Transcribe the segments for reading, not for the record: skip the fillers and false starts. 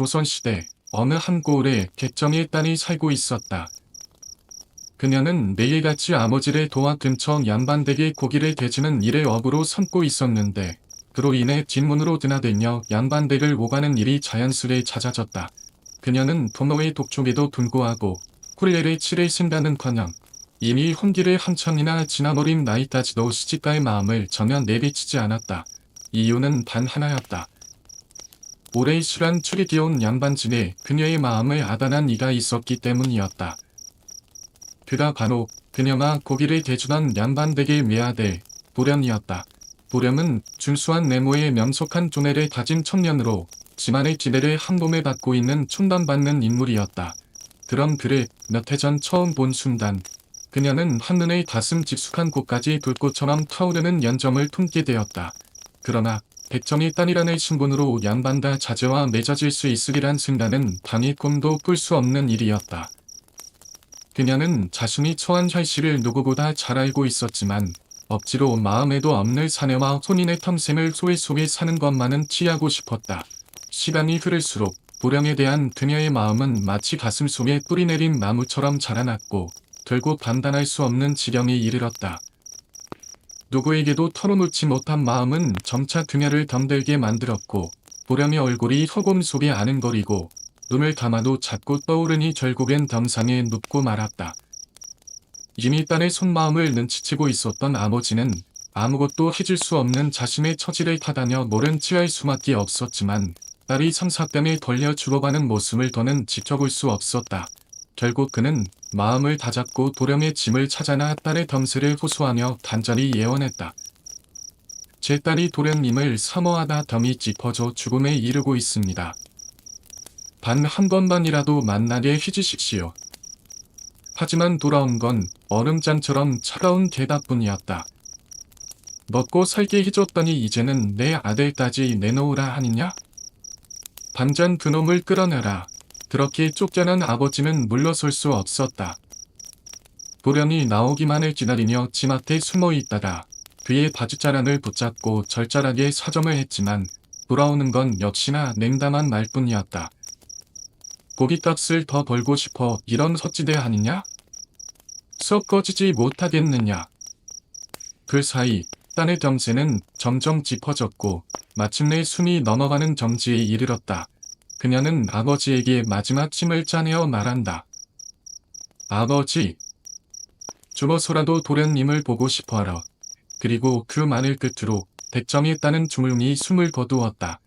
조선시대 어느 한 고을에 객정의 딸이 살고 있었다. 그녀는 매일같이 아버지를 도와 근처 양반댁의 고기를 대지는 일에 업으로 삼고 있었는데 그로 인해 뒷문으로 드나들며 양반댁을 오가는 일이 자연스레 잦아졌다. 그녀는 부모의 독촉에도 불구하고 홀례를 치를 생각은커녕 이미 혼기를 한참이나 지나버린 나이까지도 시집갈 마음을 전혀 내비치지 않았다. 이유는 단 하나였다. 오래 술한 추리기온 양반집에 그녀의 마음을 아단한 이가 있었기 때문이었다. 그가 바로 그녀가 고기를 대주던 양반댁의 외아들 보렴이었다. 보렴은 준수한 내모에 명석한 조매를 가진 청년으로 집안의 지배를 한 몸에 받고 있는 춘담받는 인물이었다. 그런 그를 몇 해 전 처음 본 순간 그녀는 한눈에 가슴 깊숙한 곳까지 불꽃처럼 타오르는 연정을 품게 되었다. 그러나 백정의 딸이라는 신분으로 양반과 자제와 맺어질 수 있으리란 순간은 단히 꿈도 꿀 수 없는 일이었다. 그녀는 자신이 처한 현실을 누구보다 잘 알고 있었지만 억지로 마음에도 없는 사내와 혼인의 텀샘을 소위 속에 사는 것만은 취하고 싶었다. 시간이 흐를수록 보령에 대한 그녀의 마음은 마치 가슴속에 뿌리내린 나무처럼 자라났고 결국 감당할 수 없는 지경에 이르렀다. 누구에게도 털어놓지 못한 마음은 점차 그녀를 덤들게 만들었고 보렴의 얼굴이 허공 속에 아른거리고 눈을 감아도 자꾸 떠오르니 결국엔 덤상에 눕고 말았다. 이미 딸의 속마음을 눈치채고 있었던 아버지는 아무것도 해줄 수 없는 자신의 처지를 타다녀 모른 체할 수밖에 없었지만 딸이 상사병에 걸려 죽어가는 모습을 더는 지켜볼 수 없었다. 결국 그는 마음을 다잡고 도령의 짐을 찾아나 딸의 덤세를 호소하며 간절히 예언했다. 제 딸이 도련님을 사모하다 덤이 짚어져 죽음에 이르고 있습니다. 단 한 번만이라도 만나게 해주십시오. 하지만 돌아온 건 얼음장처럼 차가운 대답뿐이었다. 먹고 살게 해줬더니 이제는 내 아들까지 내놓으라 하느냐? 당장 그놈을 끌어내라. 그렇게 쫓겨난 아버지는 물러설 수 없었다. 보련이 나오기만을 기다리며 집 앞에 숨어 있다가 그의 바지자락을 붙잡고 절절하게 사정을 했지만 돌아오는 건 역시나 냉담한 말뿐이었다. 고깃값을 더 벌고 싶어 이런 헛짓을 하느냐? 썩 꺼지지 못하겠느냐? 그 사이 딸의 덤세는 점점 짚어졌고 마침내 숨이 넘어가는 정지에 이르렀다. 그녀는 아버지에게 마지막 침을 짜내어 말한다. 아버지, 죽어서라도 도련님을 보고 싶어라. 그리고 그 말을 끝으로 백정에 따는 주물이 숨을 거두었다.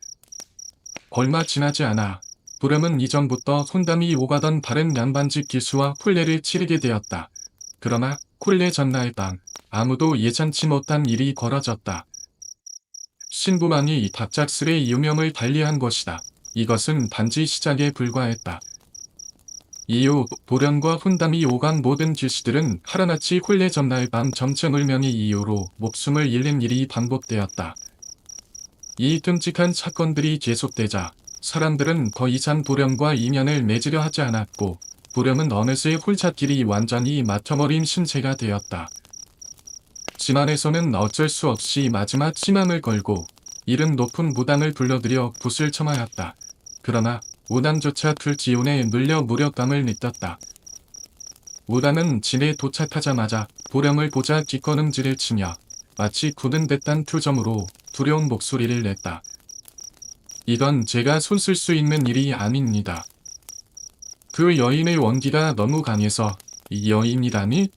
얼마 지나지 않아 보렴은 이전부터 혼담이 오가던 다른 양반집 기수와 콜레를 치르게 되었다. 그러나 콜레 전날 밤 아무도 예상치 못한 일이 벌어졌다. 신부만이 갑작스레 유명을 달리한 것이다. 이것은 단지 시작에 불과했다. 이후 보련과 혼담이 오간 모든 기수들은 하루같이 콜레 전날 밤 정체불명의 이유로 목숨을 잃는 일이 반복되었다. 이 끔찍한 사건들이 계속되자 사람들은 더 이상 보렴과 인연을 맺으려 하지 않았고 보렴은 어느새 홀짝길이 완전히 막혀버린 신세가 되었다. 집안에서는 어쩔 수 없이 마지막 희망을 걸고 이른 높은 무당을 불러들여 붓을 청하였다. 그러나 무당조차 그 기운에 눌려 무력감을 느꼈다. 무당은 집에 도착하자마자 보렴을 보자 뒷걸음질을 치며 마치 굳은 듯한 표정으로 두려운 목소리를 냈다. 이건 제가 손쓸 수 있는 일이 아닙니다. 그 여인의 원기가 너무 강해서 이 여인이라니?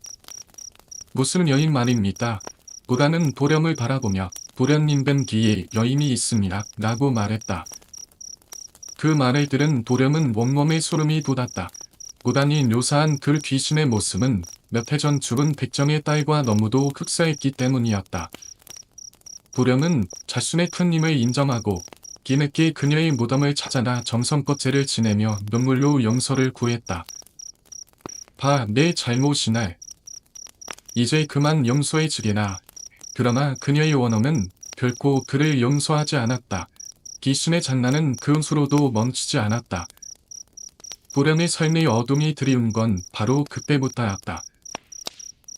무슨 여인 말입니까? 무당은 보렴을 바라보며 보련님 ven 뒤에 여인이 있습니다. 라고 말했다. 그 말을 들은 보렴은 온몸에 소름이 돋았다. 무당이 묘사한 그 귀신의 모습은 몇 해 전 죽은 백정의 딸과 너무도 흡사했기 때문이었다. 보렴은 자신의 큰 힘을 인정하고 뒤늦게 그녀의 무덤을 찾아나 정성껏 제를 지내며 눈물로 용서를 구했다. 봐, 내 잘못이네. 이제 그만 용서해 주게나. 그러나 그녀의 원혼은 결코 그를 용서하지 않았다. 귀신의 장난은 그 후로도 멈추지 않았다. 보렴의 삶의 어둠이 드리운 건 바로 그때부터였다.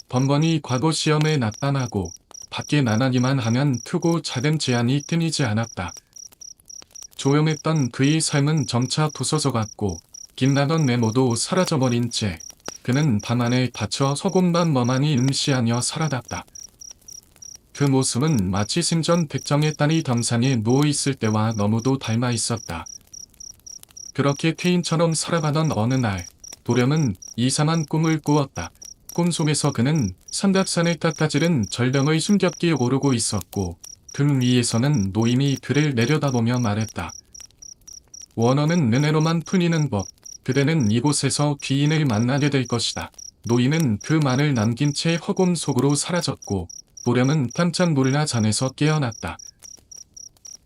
번번이 과거 시험에 나타나고 밖에 나가기만 하면 크고 작은 제한이 끊이지 않았다. 조용했던 그의 삶은 점차 부서져갔고 빛나던 메모도 사라져버린 채 그는 방 안에 닫혀 소금만 멍하니 응시하며 살아갔다. 그 모습은 마치 생전 백정의 딸이 덤상에 누워있을 때와 너무도 닮아 있었다. 그렇게 태인처럼 살아가던 어느 날 도렴은 이상한 꿈을 꾸었다. 꿈속에서 그는 삼각산을 깎아지른 절벽의 숨겹기에 오르고 있었고 등 위에서는 노인이 그를 내려다보며 말했다. 원어는 은혜로만 풀리는 법. 그대는 이곳에서 귀인을 만나게 될 것이다. 노인은 그 말을 남긴 채 허공 속으로 사라졌고 도렴은 깜짝 놀라 잠에서 깨어났다.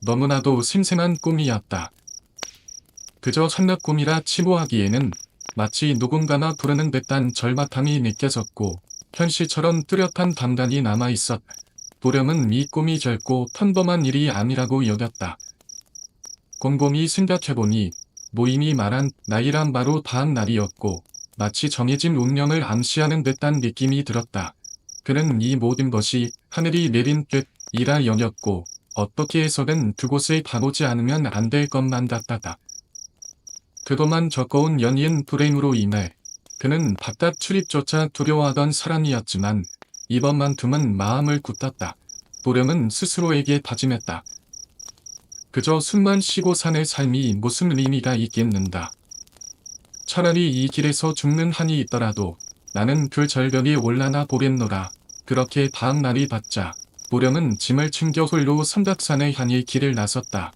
너무나도 생생한 꿈이었다. 그저 한낱 꿈이라 치부하기에는 마치 누군가나 부르는 듯한 절박함이 느껴졌고 현실처럼 뚜렷한 감각이 남아있었다. 도렴은 이 꿈이 결코 평범한 일이 아니라고 여겼다. 곰곰이 생각해보니 노인이 말한 나이란 바로 다음 날이었고 마치 정해진 운명을 암시하는 듯한 느낌이 들었다. 그는 이 모든 것이 하늘이 내린 뜻이라 여겼고 어떻게 해서든 그곳에 가보지 않으면 안 될 것만 같았다. 그동안 겪어온 연이은 불행으로 인해 그는 바깥 출입조차 두려워하던 사람이었지만 이번만큼은 마음을 굳혔다. 도렴은 스스로에게 다짐했다. 그저 숨만 쉬고 사는 삶이 무슨 의미가 있겠는가. 차라리 이 길에서 죽는 한이 있더라도 나는 그 절벽에 올라나 보겠노라. 그렇게 다음 날이 받자 도렴은 짐을 챙겨 홀로 삼각산을 향해 길을 나섰다.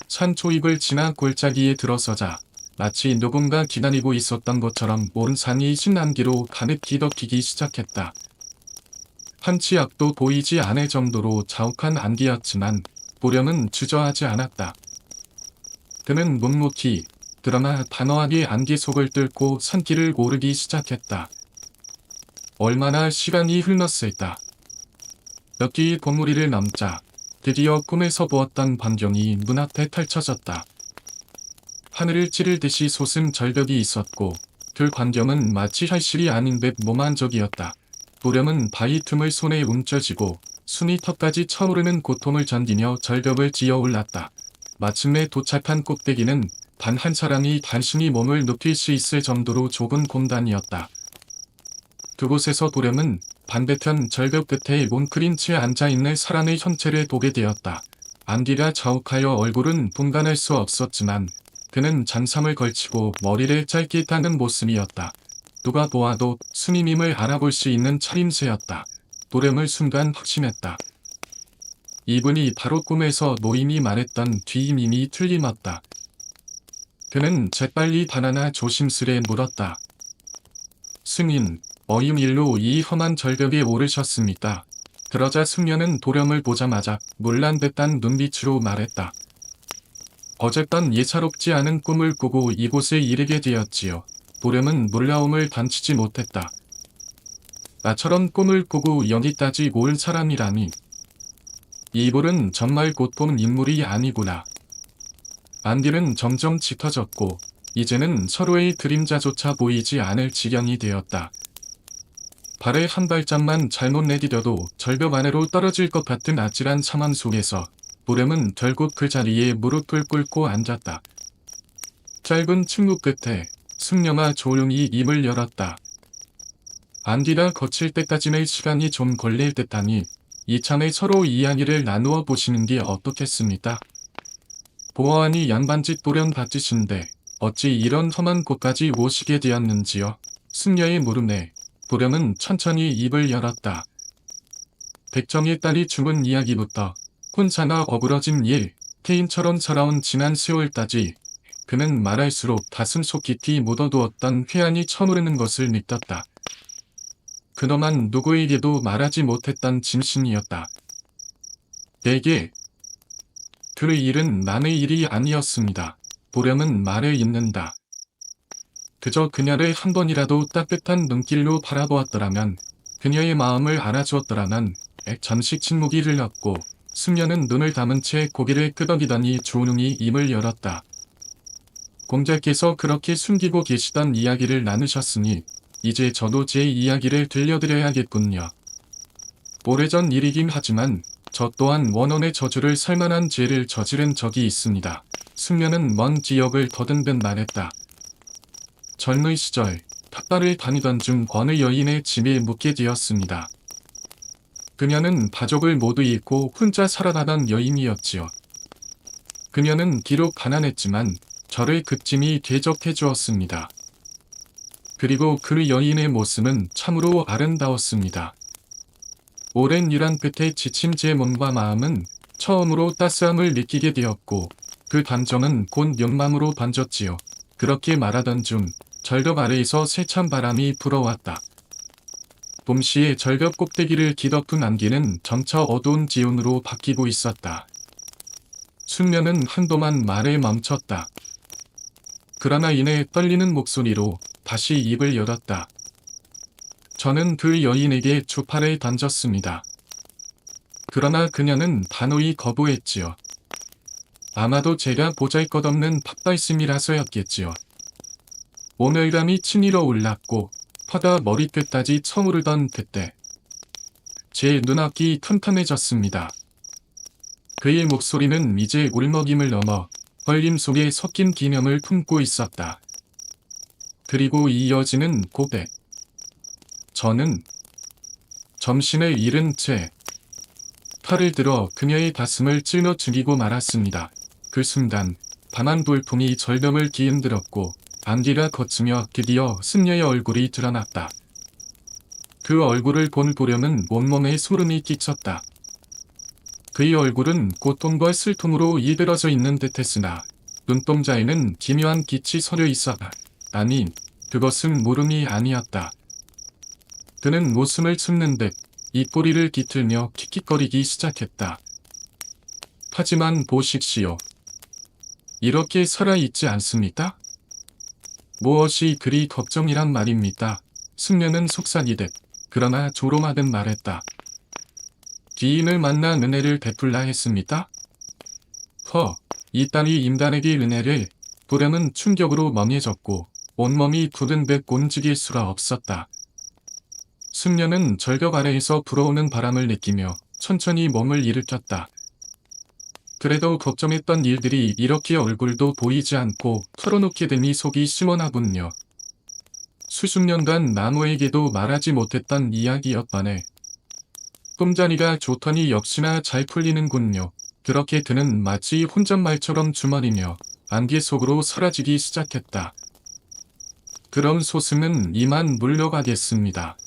산 초입을 지나 골짜기에 들어서자 마치 누군가 기다리고 있었던 것처럼 온 산이 신안기로 가득 뒤덮이기 시작했다. 한 치 앞도 보이지 않을 정도로 자욱한 안개였지만 도렴은 주저하지 않았다. 그는 묵묵히 그러나 단호하게 안개 속을 뚫고 산길을 오르기 시작했다. 얼마나 시간이 흘렀을까. 몇 개의 봉우리를 넘자 드디어 꿈에서 보았던 광경이 눈앞에 펼쳐졌다. 하늘을 찌를 듯이 솟은 절벽이 있었고 그 광경은 마치 현실이 아닌 듯 몽환적이었다. 도렴은 바위 틈을 손에 움켜쥐고 숨이 턱까지 차오르는 고통을 견디며 절벽을 지어 올랐다. 마침내 도착한 꼭대기는 단 한 사람이 단순히 몸을 눕힐 수 있을 정도로 좁은 공간이었다. 그곳에서 도렴은 반대편 절벽 끝에 뭉클인 채 앉아있는 사람의 형체를 보게 되었다. 안개가 자욱하여 얼굴은 분간할 수 없었지만 그는 잠삼을 걸치고 머리를 짧게 닦는 모습이었다. 누가 보아도 스님임을 알아볼 수 있는 차림새였다. 도렴을 순간 확신했다. 이분이 바로 꿈에서 노인이 말했던 뒤임임이 틀림없다. 그는 재빨리 바나나 조심스레 물었다. 승인, 어인일로 이 험한 절벽에 오르셨습니까? 그러자 승려는 도렴을 보자마자 놀란 듯한 눈빛으로 말했다. 어젯밤 예사롭지 않은 꿈을 꾸고 이곳에 이르게 되었지요. 도렴은 놀라움을 감추지 못했다. 나처럼 꿈을 꾸고 여기까지 올 사람이라니. 이불은 정말 보통 인물이 아니구나. 안개는 점점 짙어졌고 이제는 서로의 그림자조차 보이지 않을 지경이 되었다. 발에 한 발짝만 잘못 내디뎌도 절벽 아래로 떨어질 것 같은 아찔한 상황 속에서 도렴은 결국 그 자리에 무릎을 꿇고 앉았다. 짧은 침묵 끝에 승려가 조용히 입을 열었다. 안개가 거칠 때까지는 시간이 좀 걸릴 듯하니 이참에 서로 이야기를 나누어 보시는 게 어떻겠습니까? 보아하니 양반집 도련 같으신데 어찌 이런 험한 곳까지 오시게 되었는지요? 승려의 물음에 도렴은 천천히 입을 열었다. 백정의 딸이 죽은 이야기부터 혼자나 어그러진 일, 태인처럼 살아온 지난 세월까지 그는 말할수록 가슴속 깊이 묻어두었던 회한이 쳐오르는 것을 느꼈다. 그동안 누구에게도 말하지 못했던 진심이었다. 내게 그 일은 남의 일이 아니었습니다. 도렴은 말을 잇는다. 그저 그녀를 한 번이라도 따뜻한 눈길로 바라보았더라면, 그녀의 마음을 알아주었더라면. 잠시 침묵이 흘렀고 승려는 눈을 감은 채 고개를 끄덕이더니 조용히 입을 열었다. 공자께서 그렇게 숨기고 계시던 이야기를 나누셨으니 이제 저도 제 이야기를 들려드려야겠군요. 오래전 일이긴 하지만 저 또한 원혼의 저주를 살만한 죄를 저지른 적이 있습니다. 숙녀는 먼 기억을 더듬듯 말했다. 젊은 시절 탑바를 다니던 중 어느 여인의 집에 묵게 되었습니다. 그녀는 가족을 모두 잃고 혼자 살아가던 여인이었지요. 그녀는 비록 가난했지만 저를 극진히 대접해 주었습니다. 그리고 그 여인의 모습은 참으로 아름다웠습니다. 오랜 일한 끝에 지친 제 몸과 마음은 처음으로 따스함을 느끼게 되었고 그 감정은 곧 영감으로 번졌지요. 그렇게 말하던 중 절벽 아래에서 세찬 바람이 불어왔다. 봄시의 절벽 꼭대기를 뒤덮은 안개는 점차 어두운 기온으로 바뀌고 있었다. 숙녀는 한동안 말을 멈췄다. 그러나 이내 떨리는 목소리로 다시 입을 열었다. 저는 그 여인에게 주파를 던졌습니다. 그러나 그녀는 단호히 거부했지요. 아마도 제가 보잘것없는 팥발심이라서였겠지요. 오늘감이 치밀어 올랐고 퍼다 머리끝까지 쳐오르던 그때 제 눈앞이 컴컴해졌습니다. 그의 목소리는 이제 울먹임을 넘어 떨림 속에 섞인 기념을 품고 있었다. 그리고 이어지는 고백. 저는 정신을 잃은 채 팔을 들어 그녀의 가슴을 찔러 죽이고 말았습니다. 그 순간 밤한 돌풍이 절벽을 뒤흔들었고 안개가 걷으며 드디어 숙녀의 얼굴이 드러났다. 그 얼굴을 본 보렴은 온몸에 소름이 끼쳤다. 그의 얼굴은 고통과 슬픔으로 이들어져 있는 듯했으나 눈동자에는 기묘한 빛이 서려 있었다. 아니, 그것은 물음이 아니었다. 그는 웃음을 참는 듯 입꼬리를 깃들며 킥킥거리기 시작했다. 하지만 보십시오. 이렇게 살아있지 않습니까? 무엇이 그리 걱정이란 말입니까? 숙녀는 속삭이듯 그러나 조롱하듯 말했다. 귀인을 만나 은혜를 베풀라 했습니까? 이딴이 인간에게 은혜를. 보렴은 충격으로 멍해졌고 온몸이 굳은 듯 움직일 수가 없었다. 숙녀는 절벽 아래에서 불어오는 바람을 느끼며 천천히 몸을 일으켰다. 그래도 걱정했던 일들이 이렇게 얼굴도 보이지 않고 털어놓게 되니 속이 시원하군요. 수십 년간 나무에게도 말하지 못했던 이야기였다네. 꿈자리가 좋더니 역시나 잘 풀리는군요. 그렇게 그는 마치 혼잣말처럼 주머니며 안개 속으로 사라지기 시작했다. 그럼 소승은 이만 물러가겠습니다.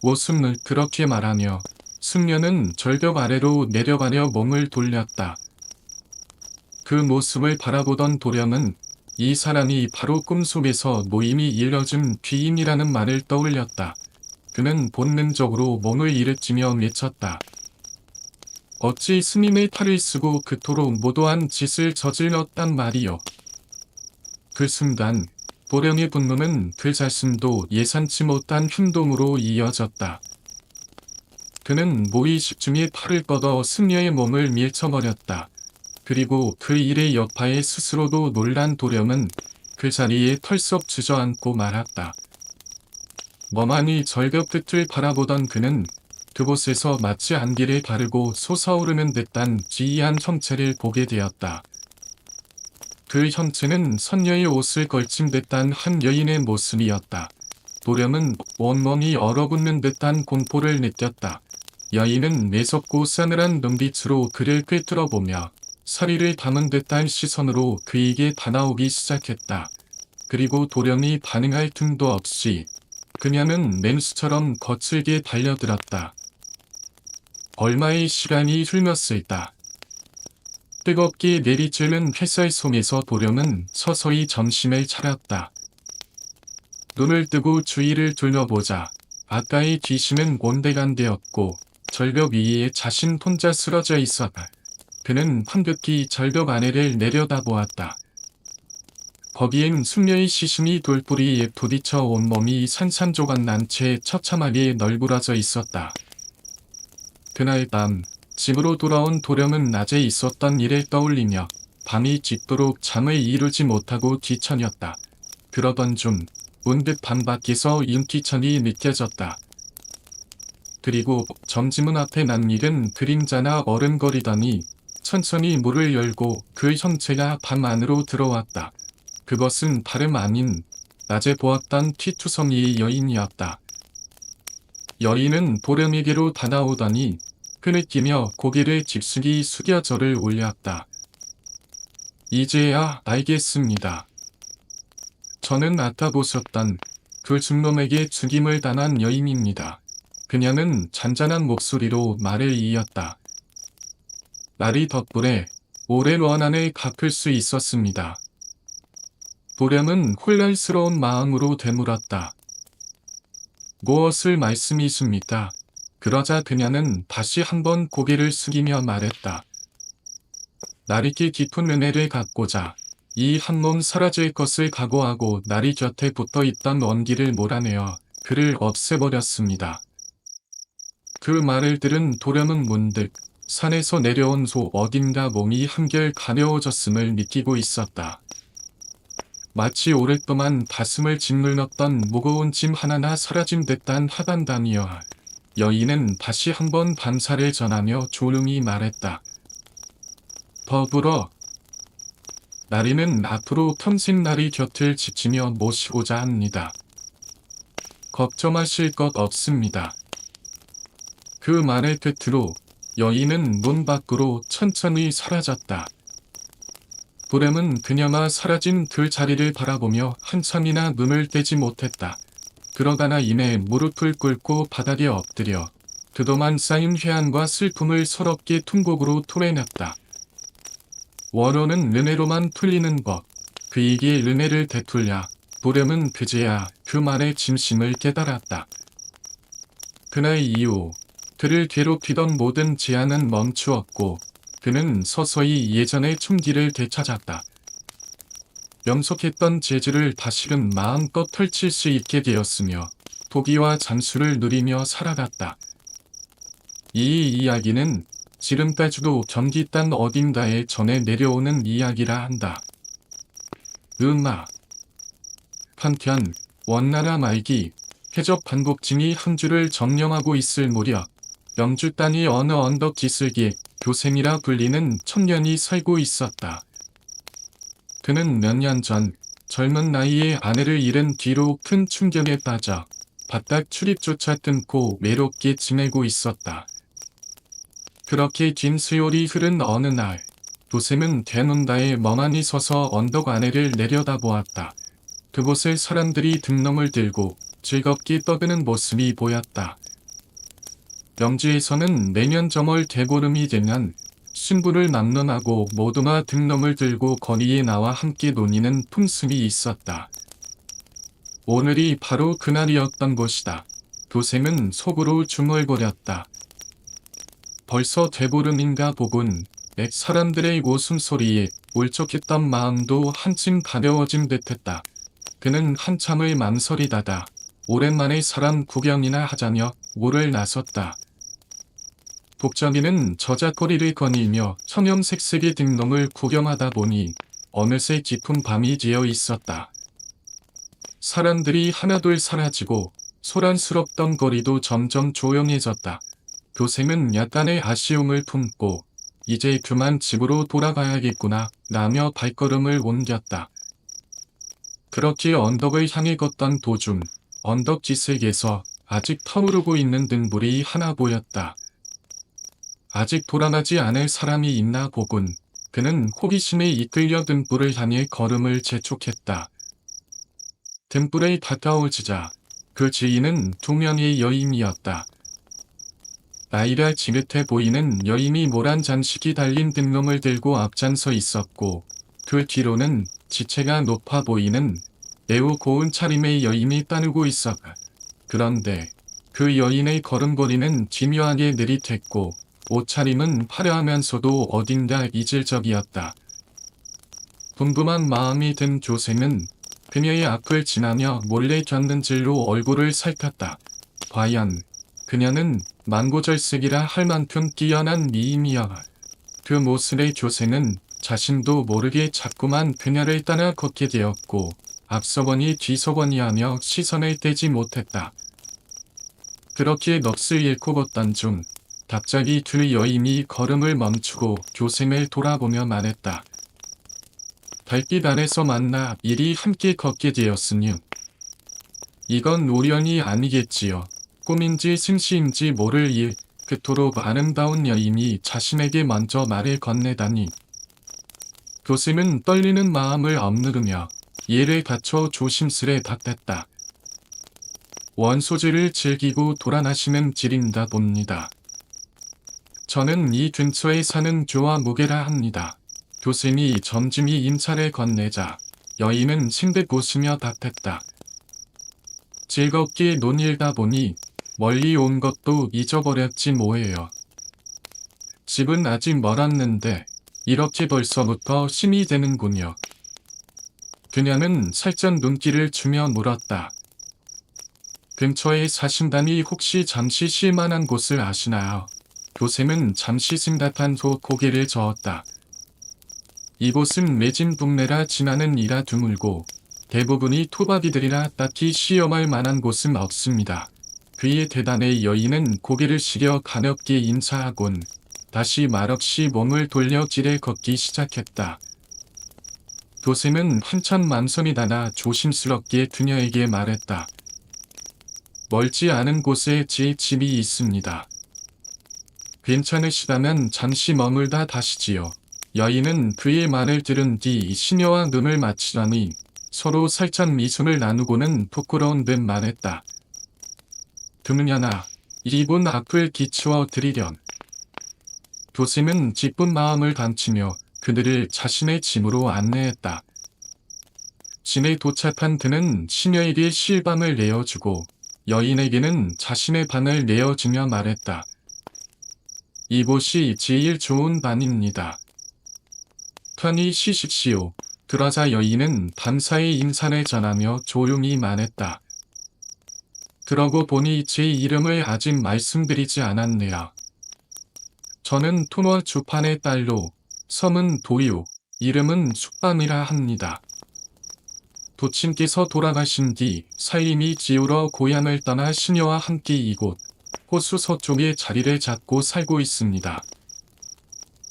오승을 그렇게 말하며 숙녀는 절벽 아래로 내려가려 몸을 돌렸다. 그 모습을 바라보던 도령은 이 사람이 바로 꿈속에서 모임이 이뤄진 귀인이라는 말을 떠올렸다. 그는 본능적으로 몸을 일으키며 외쳤다. 어찌 스님의 탈을 쓰고 그토록 모도한 짓을 저질렀단 말이요. 그 순간 도령의 분노는 그 자신도 예상치 못한 행동으로 이어졌다. 그는 무의식 중에 팔을 뻗어 숙녀의 몸을 밀쳐버렸다. 그리고 그 일의 여파에 스스로도 놀란 도령은 그 자리에 털썩 주저앉고 말았다. 멍하니 절벽 끝을 바라보던 그는 그곳에서 마치 안개를 가르고 솟아오르는 듯한 기이한 형체를 보게 되었다. 그 형체는 선녀의 옷을 걸친 듯한 한 여인의 모습이었다. 도령은 온몸이 얼어붙는 듯한 공포를 느꼈다. 여인은 매섭고 싸늘한 눈빛으로 그를 꿰뚫어보며 사리를 담은 듯한 시선으로 그에게 다가오기 시작했다. 그리고 도령이 반응할 틈도 없이 그녀는 맹수처럼 거칠게 달려들었다. 얼마의 시간이 흘렀을까. 뜨겁게 내리쬐는 햇살 속에서 도령은 서서히 정신을 차렸다. 눈을 뜨고 주위를 둘러보자 아까의 귀신은 온데간데였고 절벽 위에 자신 혼자 쓰러져 있었다. 그는 황급히 절벽 아래를 내려다보았다. 거기엔 숙녀의 시신이 돌뿌리에 부딪혀 온몸이 산산조각 난 채 처참하게 널브러져 있었다. 그날 밤 집으로 돌아온 도령은 낮에 있었던 일을 떠올리며 밤이 깊도록 잠을 이루지 못하고 뒤척였다. 그러던 중 문득 방 밖에서 인기천이 느껴졌다. 그리고 점지문 앞에 낯익은 그림자나 어른거리더니 천천히 문을 열고 그 형체가 방 안으로 들어왔다. 그것은 다름 아닌 낮에 보았던 티투성이의 여인이었다. 여인은 보름이게로 다가오더니 흐느끼며 고개를 깊숙이 숙여 저를 올렸다. 이제야 알겠습니다. 저는 아까 보셨던 그 중놈에게 죽임을 당한 여인입니다. 그녀는 잔잔한 목소리로 말을 이었다. 날이 덕분에 오랜 원한을 갚을 수 있었습니다. 보렴은 혼란스러운 마음으로 되물었다. 무엇을 말씀이십니까? 그러자 그녀는 다시 한번 고개를 숙이며 말했다. 나리기 깊은 은혜를 갚고자 이 한 몸 사라질 것을 각오하고 나리 곁에 붙어있던 원기를 몰아내어 그를 없애버렸습니다. 그 말을 들은 도렴은 문득 산에서 내려온 소 어딘가 몸이 한결 가벼워졌음을 느끼고 있었다. 마치 오랫동안 가슴을 짓눌렀던 무거운 짐 하나가 사라진 듯한 하단담이여. 여인은 다시 한번 감사를 전하며 조용히 말했다. 더불어 나리는 앞으로 평생 나리 곁을 지키며 모시고자 합니다. 걱정하실 것 없습니다. 그 말의 끝으로 여인은 문 밖으로 천천히 사라졌다. 보렘은 그녀가 사라진 그 자리를 바라보며 한참이나 눈을 떼지 못했다. 그러다가 이내 무릎을 꿇고 바닥에 엎드려 그동안 쌓인 회한과 슬픔을 서럽게 통곡으로 토해냈다. 원호는 은혜로만 풀리는 법. 그에게 은혜를 되풀려 보렘은 그제야 그 말의 진심을 깨달았다. 그날 이후 그를 괴롭히던 모든 제안은 멈추었고 그는 서서히 예전의 충기를 되찾았다. 명석했던 재주를 다시금 마음껏 펼칠 수 있게 되었으며 도기와 장수를 누리며 살아갔다. 이 이야기는 지름까지도 경기 땅 어딘가에 전해 내려오는 이야기라 한다. 음악 한편 원나라 말기 해적 반복진이 항주를 점령하고 있을 무렵 영주 땅이 어느 언덕 지슬기에 교생이라 불리는 청년이 살고 있었다. 그는 몇 년 전 젊은 나이에 아내를 잃은 뒤로 큰 충격에 빠져 바닥 출입조차 끊고 외롭게 지내고 있었다. 그렇게 긴 수요일이 흐른 어느 날 교생은 대논다에 멍하니 서서 언덕 아래를 내려다보았다. 그곳에 사람들이 등놈을 들고 즐겁게 떠드는 모습이 보였다. 명지에서는 매년 정월 대보름이 되면 신부를 막론하고 모두가 등놈을 들고 거리에 나와 함께 논의는 풍습이 있었다. 오늘이 바로 그날이었던 것이다. 교생은 속으로 중얼거렸다. 벌써 대보름인가 보군. 사람들의 웃음소리에 울적했던 마음도 한층 가벼워진 듯했다. 그는 한참을 망설이다가 오랜만에 사람 구경이나 하자며 물을 나섰다. 복잡이는 저작거리를 거닐며 청염색색의 등놈을 구경하다 보니 어느새 깊은 밤이 지어 있었다. 사람들이 하나둘 사라지고 소란스럽던 거리도 점점 조용해졌다. 교생은 약간의 아쉬움을 품고 이제 그만 집으로 돌아가야겠구나 라며 발걸음을 옮겼다. 그렇게 언덕을 향해 걷던 도중 언덕 지색에서 아직 타오르고 있는 등불이 하나 보였다. 아직 돌아가지 않을 사람이 있나 보군. 그는 호기심에 이끌려 등불을 향해 걸음을 재촉했다. 등불에 가까워지자 그 지인은 두 명의 여인이었다. 나이가 지긋해 보이는 여인이 모란 장식이 달린 등놈을 들고 앞장서 있었고 그 뒤로는 지체가 높아 보이는 매우 고운 차림의 여인이 따르고 있었다. 그런데 그 여인의 걸음걸이는 기묘하게 느릿했고 옷차림은 화려하면서도 어딘가 이질적이었다. 궁금한 마음이 든 교생은 그녀의 앞을 지나며 몰래 곁눈질로 얼굴을 살폈다. 과연 그녀는 만고절색이라 할 만큼 뛰어난 미인이여. 그 모습의 교생은 자신도 모르게 자꾸만 그녀를 따라 걷게 되었고 앞서거니 뒤서거니 하며 시선을 떼지 못했다. 그렇게 넋을 잃고 걷던 중 갑자기 두 여인이 걸음을 멈추고 교샘을 돌아보며 말했다. 달빛 아래서 만나 이리 함께 걷게 되었으니 이건 우연이 아니겠지요. 꿈인지 승시인지 모를 일. 그토록 아름다운 여인이 자신에게 먼저 말을 건네다니. 교샘은 떨리는 마음을 억누르며 이해를 갖춰 조심스레 답했다. 원소지를 즐기고 돌아나시는 질인가 봅니다. 저는 이 근처에 사는 조와 무게라 합니다. 교샘이 점심이 임차를 건네자 여인은 싱긋 웃으며 답했다. 즐겁게 논일다 보니 멀리 온 것도 잊어버렸지 뭐예요. 집은 아직 멀었는데 이렇게 벌써부터 심이 되는군요. 그녀는 살짝 눈길을 주며 물었다. 근처에 사신다니 혹시 잠시 쉴 만한 곳을 아시나요? 교샘은 잠시 생각한 후 고개를 저었다. 이곳은 매진 동네라 지나는 이라 드물고 대부분이 토박이들이라 딱히 시험할 만한 곳은 없습니다. 그의 대단에 여인은 고개를 숙여 가볍게 인사하곤 다시 말없이 몸을 돌려 지레 걷기 시작했다. 교샘은 한참 망설이다가 조심스럽게 그녀에게 말했다. 멀지 않은 곳에 제 집이 있습니다. 괜찮으시다면 잠시 머물다 가시지요. 여인은 그의 말을 들은 뒤 시녀와 눈을 맞추더니 서로 살짝 미소를 나누고는 부끄러운 듯 말했다. 그러려나 이분 앞을 기치워 드리련. 교샘은 기쁜 마음을 감추며 그들을 자신의 집으로 안내했다. 집에 도착한 그는 시녀에게 실밤을 내어주고 여인에게는 자신의 방을 내어주며 말했다. 이곳이 제일 좋은 방입니다. 편히 쉬십시오. 그러자 여인은 밤사이 인사를 전하며 조용히 말했다. 그러고 보니 제 이름을 아직 말씀드리지 않았네요. 저는 토너 주판의 딸로 섬은 도유, 이름은 숙밤이라 합니다. 도친께서 돌아가신 뒤 살림이 지우러 고향을 떠나 시녀와 함께 이곳 호수 서쪽에 자리를 잡고 살고 있습니다.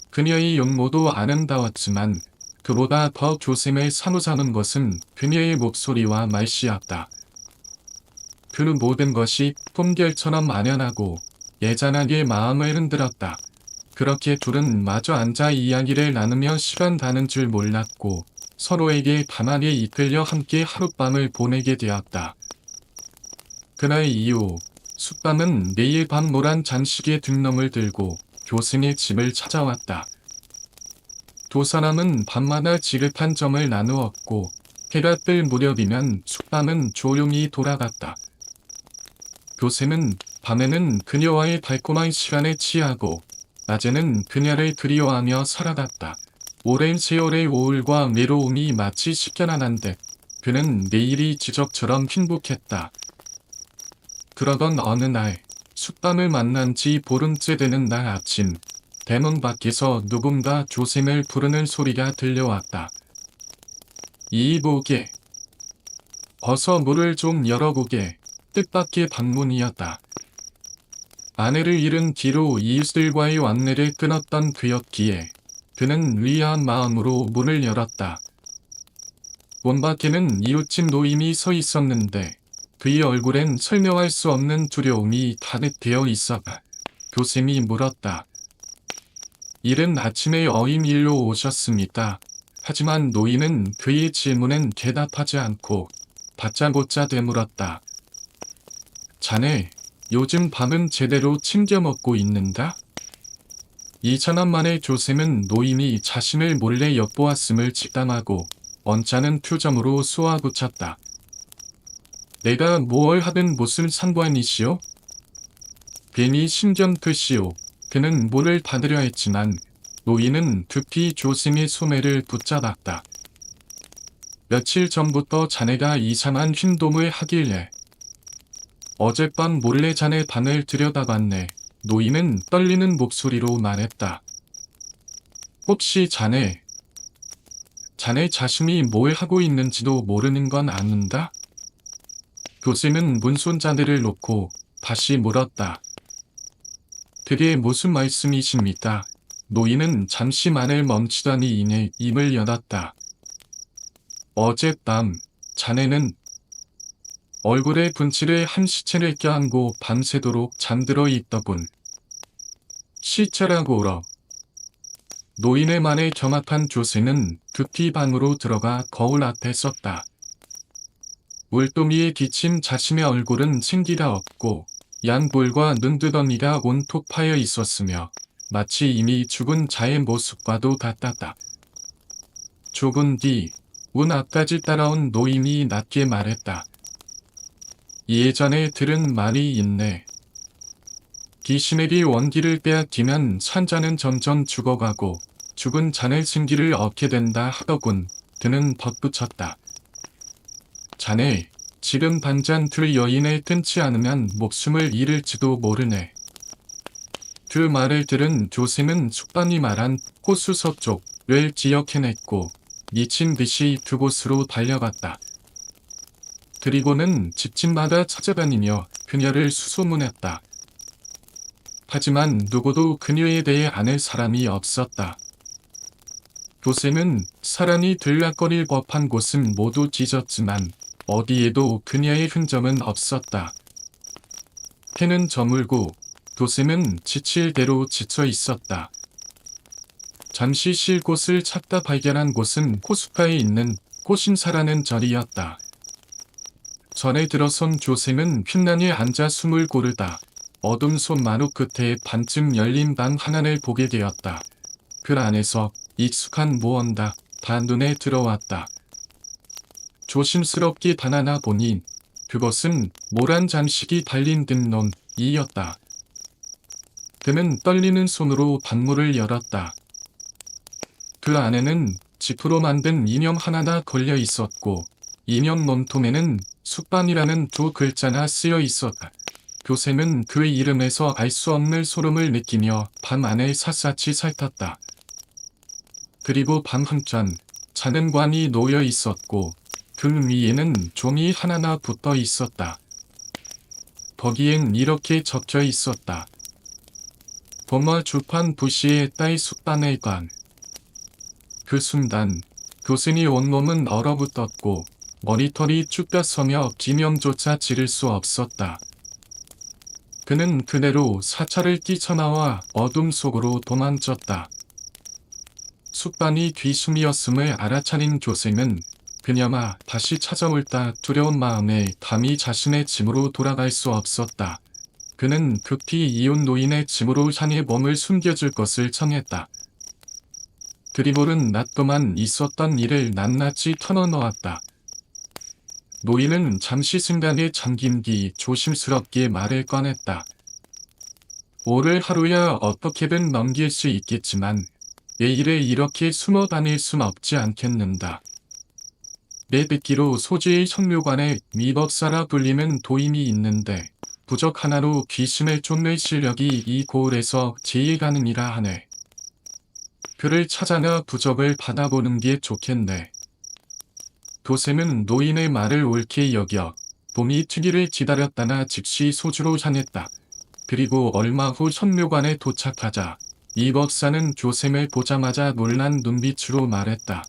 그녀의 용모도 아름다웠지만 그보다 더 교샘을 사로잡은 것은 그녀의 목소리와 말씨였다. 그 모든 것이 꿈결처럼 아련하고 예전하게 마음을 흔들었다. 그렇게 둘은 마주 앉아 이야기를 나누며 시간 가는 줄 몰랐고 서로에게 가만히 이끌려 함께 하룻밤을 보내게 되었다. 그날 이후 숙밤은 매일 밤 노란 장식에 등놈을 들고 교샘의 집을 찾아왔다. 두 사람은 밤마다 지긋한 점을 나누었고 해가 뜰 무렵이면 숙밤은 조용히 돌아갔다. 교샘은 밤에는 그녀와의 달콤한 시간에 취하고 낮에는 그녀를 그리워하며 살아갔다. 오랜 세월의 우울과 외로움이 마치 씻겨나간 듯 그는 매일이 지적처럼 행복했다. 그러던 어느 날 숙밤을 만난 지 보름째 되는 날 아침 대문 밖에서 누군가 교샘을 부르는 소리가 들려왔다. 이보게. 어서 문을 좀 열어보게. 뜻밖의 방문이었다. 아내를 잃은 뒤로 이웃들과의 완례를 끊었던 그였기에 그는 의아한 마음으로 문을 열었다. 문 밖에는 이웃집 노인이 서 있었는데 그의 얼굴엔 설명할 수 없는 두려움이 가득 되어 있었다. 교샘이 물었다. 이른 아침에 어인 일로 오셨습니까? 하지만 노인은 그의 질문엔 대답하지 않고 다짜고짜 되물었다. 자네, 요즘 밤은 제대로 챙겨 먹고 있는가? 2천원 만에 교샘은 노인이 자신을 몰래 엿보았음을 직감하고 언짢은 표정으로 쏘아붙였다. 내가 뭘 하든 무슨 상관이시오? 괜히 신경 끄시오. 그는 물을 받으려 했지만 노인은 급히 교샘의 소매를 붙잡았다. 며칠 전부터 자네가 이상한 행동을 하길래 어젯밤 몰래 자네 방을 들여다봤네. 노인은 떨리는 목소리로 말했다. 혹시 자네 자신이 뭘 하고 있는지도 모르는 건 아는가? 교샘은 문손자들을 놓고 다시 물었다. 그게 무슨 말씀이십니까? 노인은 잠시 말을 멈추더니 이내 입을 열었다. 어젯밤 자네는 얼굴에 분칠에 한 시체를 껴안고 밤새도록 잠들어 있더군. 시체라고러. 노인의 말에 경악한 조세는 급히 방으로 들어가 거울 앞에 섰다. 울도미에 비친 자신의 얼굴은 생기가 없고 양볼과 눈두덩이가 온통 파여 있었으며 마치 이미 죽은 자의 모습과도 같았다. 조금 뒤 문 앞까지 따라온 노인이 낮게 말했다. 예전에 들은 말이 있네. 귀신에게 원기를 빼앗기면 산자는 점점 죽어가고 죽은 자는 생기를 얻게 된다 하더군. 그는 덧붙였다. 자네, 지금 반잔 둘 여인을 끊지 않으면 목숨을 잃을지도 모르네. 그 말을 들은 조세는 숙반이 말한 호수 서쪽을 기억해냈고 미친 듯이 그곳으로 달려갔다. 그리고는 집집마다 찾아다니며 그녀를 수소문했다. 하지만 누구도 그녀에 대해 아는 사람이 없었다. 조세는 사람이 들락거릴 법한 곳은 모두 뒤졌지만 어디에도 그녀의 흔적은 없었다. 해는 저물고 조세는 지칠 대로 지쳐 있었다. 잠시 쉴 곳을 찾다 발견한 곳은 호숫가에 있는 호신사라는 절이었다. 절에 들어선 조세는 핀란에 앉아 숨을 고르다 어둠 속 마루 끝에 반쯤 열린 방 하나를 보게 되었다. 그 안에서 익숙한 무언가 다 눈에 들어왔다. 조심스럽게 바나나 보니 그것은 모란 장식이 달린 등론이었다. 그는 떨리는 손으로 방문을 열었다. 그 안에는 지프로 만든 인형 하나가 걸려 있었고 인형 몸통에는 숙반이라는 두 글자가 쓰여 있었다. 교샘은 그 이름에서 알 수 없는 소름을 느끼며 방 안을 샅샅이 살폈다. 그리고 방 한켠 작은 관이 놓여 있었고 그 위에는 종이 하나가 붙어 있었다. 거기엔 이렇게 적혀 있었다. 범어 주판 부시의 딸 숙반의 관. 그 순간 교생이 온몸은 얼어붙었고 머리털이 쭉 펴서며 비명조차 지를 수 없었다. 그는 그대로 사찰을 뛰쳐나와 어둠 속으로 도망쳤다. 숙반이 귀신이었음을 알아차린 교생은 그녀가 다시 찾아올다 두려운 마음에 감히 자신의 집으로 돌아갈 수 없었다. 그는 급히 이웃 노인의 집으로 향해 몸을 숨겨줄 것을 청했다. 그리고는 낮 동안 있었던 일을 낱낱이 털어놓았다. 노인은 잠시 생각에 잠긴 뒤 조심스럽게 말을 꺼냈다. 오늘 하루야 어떻게든 넘길 수 있겠지만 내일에 이렇게 숨어 다닐 순 없지 않겠는가. 내 듣기로 소지의 성묘관에 미법사라 불리는 도인이 있는데 부적 하나로 귀신을 쫓는 실력이 이 고을에서 제일 가능이라 하네. 그를 찾아나 부적을 받아보는 게 좋겠네. 도샘은 노인의 말을 옳게 여겨 봄이 트기를 기다렸다나 즉시 소주로 향했다. 그리고 얼마 후 성묘관에 도착하자 이 법사는 조샘을 보자마자 놀란 눈빛으로 말했다.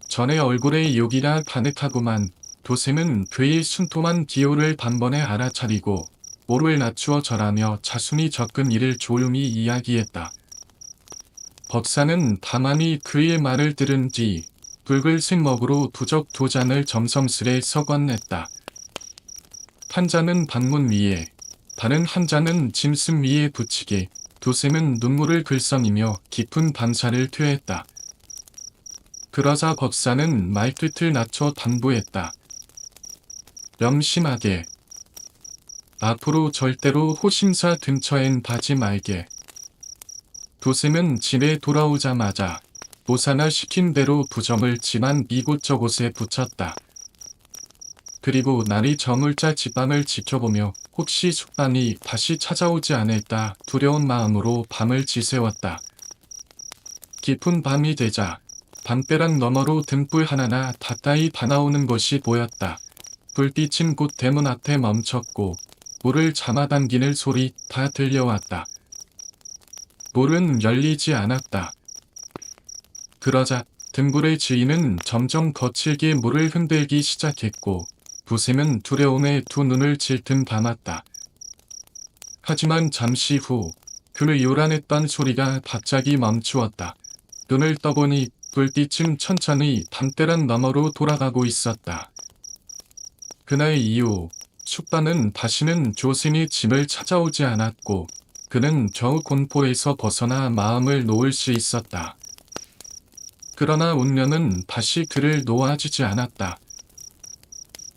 전에 얼굴에 욕이라 가득하구만. 도샘은 그의 순통한 기호를 단번에 알아차리고 오를 낮추어 절하며 자순이 적은 일을 조용히 이야기했다. 법사는 가만히 그의 말을 들은 뒤 붉을색 먹으로 부적 2잔을 점성스레 썩어냈다. 한 잔은 방문 위에, 다른 한 잔은 짐승 위에 붙이게 도샘은 눈물을 글썽이며 깊은 반사를 퇴했다. 그러자 법사는 말끝을 낮춰 당부했다. 명심하게. 앞으로 절대로 호신사 근처엔 가지 말게. 도샘은 집에 돌아오자마자 보사나 시킨 대로 부적을 집안 이곳저곳에 붙였다. 그리고 날이 저물자 집안을 지켜보며 혹시 숙반이 다시 찾아오지 않을까 두려운 마음으로 밤을 지새웠다. 깊은 밤이 되자 담벼락 너머로 등불 하나가 가까이 다가오는 것이 보였다. 불빛은 곧 대문 앞에 멈췄고 물을 잡아당기는 소리 다 들려왔다. 물은 열리지 않았다. 그러자 등불의 주인은 점점 거칠게 물을 흔들기 시작했고 도샘은 두려움에 두 눈을 질끈 감았다. 하지만 잠시 후 그를 요란했던 소리가 갑자기 멈추었다. 눈을 떠보니 불빛은 천천히 담벼락 너머로 돌아가고 있었다. 그날 이후 숙반은 다시는 조심히 집을 찾아오지 않았고 그는 겨우 공포에서 벗어나 마음을 놓을 수 있었다. 그러나 운명은 다시 그를 놓아주지 않았다.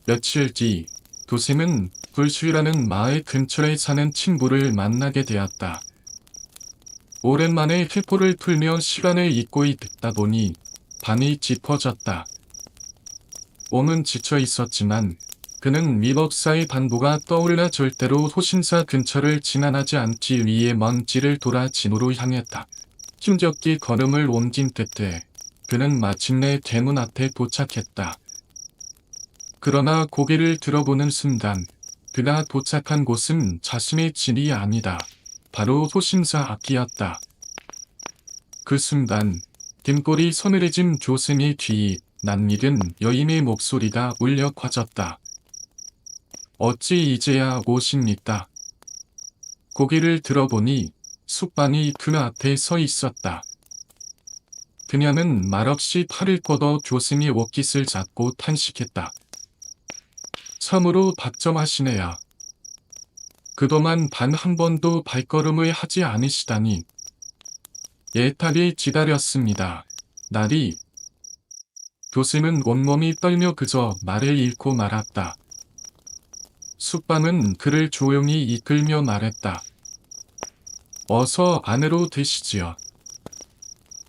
며칠 뒤 도샘은 불수라는 마을 근처에 사는 친구를 만나게 되었다. 오랜만에 회포를 풀며 시간을 잊고 있다 보니 밤이 짚어졌다. 몸은 지쳐 있었지만 그는 미법사의 반보가 떠올라 절대로 호신사 근처를 지나가지 않기 위해 먼 길을 돌아 진으로 향했다. 힘겹게 걸음을 옮긴 끝에 그는 마침내 대문 앞에 도착했다. 그러나 고개를 들어보는 순간 그가 도착한 곳은 자신의 집이 아니다. 바로 호신사 앞이었다. 그 순간 등골이 서늘해진 조승의 귀 낯익은 여인의 목소리가 울려 퍼졌다. 어찌 이제야 오십니까? 고개를 들어보니 숙반이 그 앞에 서 있었다. 그녀는 말없이 팔을 뻗어 조승의 옷깃을 잡고 탄식했다. 참으로 박점하시네요. 그동안 단 한 번도 발걸음을 하지 않으시다니. 예탈이 기다렸습니다. 날이. 교수는 온몸이 떨며 그저 말을 잃고 말았다. 숙반은 그를 조용히 이끌며 말했다. 어서 안으로 드시지요.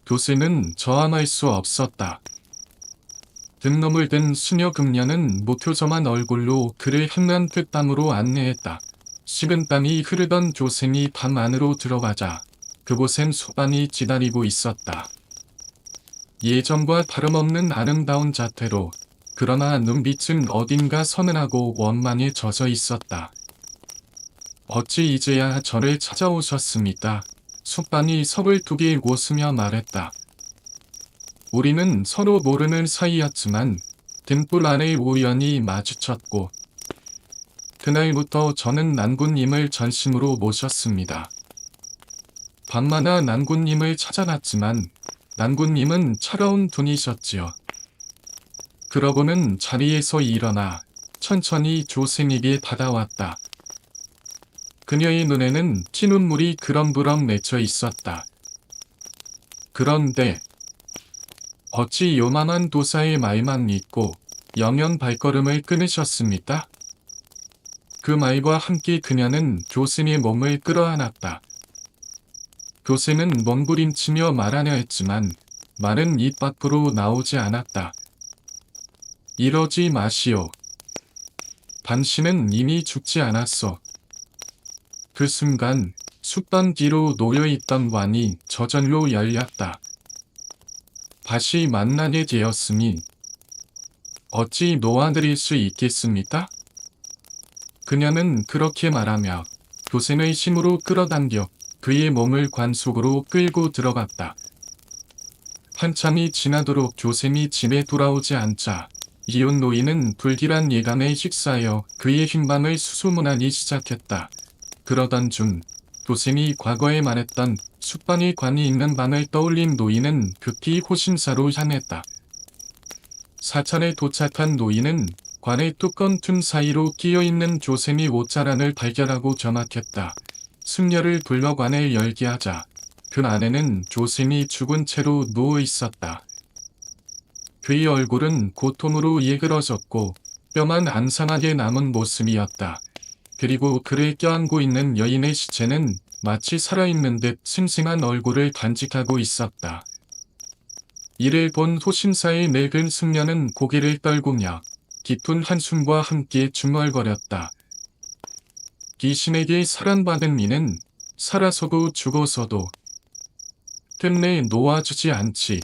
교수는 저항할 수 없었다. 등놈을 든 수녀 금녀는 무표정한 얼굴로 그를 향난 핏땀으로 안내했다. 식은땀이 흐르던 조생이 방 안으로 들어가자 그곳엔 숙반이 기다리고 있었다. 예전과 다름없는 아름다운 자태로 그러나 눈빛은 어딘가 서늘하고 원망에 젖어 있었다. 어찌 이제야 저를 찾아오셨습니까? 숙반이 서를 두개 웃으며 말했다. 우리는 서로 모르는 사이였지만 등불 아래 우연히 마주쳤고 그날부터 저는 난군님을 전심으로 모셨습니다. 밤마다 난군님을 찾아갔지만 난군님은 차가운 분이셨지요. 그러고는 자리에서 일어나 천천히 조생에게 받아왔다. 그녀의 눈에는 피눈물이 그렁그렁 맺혀 있었다. 그런데 어찌 요만한 도사의 말만 믿고 영영 발걸음을 끊으셨습니까? 그 말과 함께 그녀는 조생의 몸을 끌어안았다. 조생은 몸부림치며 말하려 했지만 말은 입 밖으로 나오지 않았다. 이러지 마시오. 당신은 이미 죽지 않았어. 그 순간 숙반 뒤로 놓여있던 관이 저절로 열렸다. 다시 만나게 되었으니 어찌 놓아드릴 수 있겠습니까? 그녀는 그렇게 말하며 조생의 힘으로 끌어당겨 그의 몸을 관 속으로 끌고 들어갔다. 한참이 지나도록 조생이 집에 돌아오지 않자 이웃 노인은 불길한 예감에 휩싸여 그의 흰방을 수소문하기 시작했다. 그러던 중 조생이 과거에 말했던 숙반의 관이 있는 방을 떠올린 노인은 급히 호신사로 향했다. 사찰에 도착한 노인은 관의 뚜껑 틈 사이로 끼어있는 조생의 옷자락을 발견하고 전학했다. 승려를 불러 관을 열게 하자 그 안에는 조생이 죽은 채로 누워 있었다. 그의 얼굴은 고통으로 예그러졌고 뼈만 안상하게 남은 모습이었다. 그리고 그를 껴안고 있는 여인의 시체는 마치 살아있는 듯 싱싱한 얼굴을 간직하고 있었다. 이를 본 호신사의 늙은 승려는 고개를 떨구며 깊은 한숨과 함께 중얼거렸다. 귀신에게 사랑받은 이는 살아서도 죽어서도 끝내 놓아주지 않지.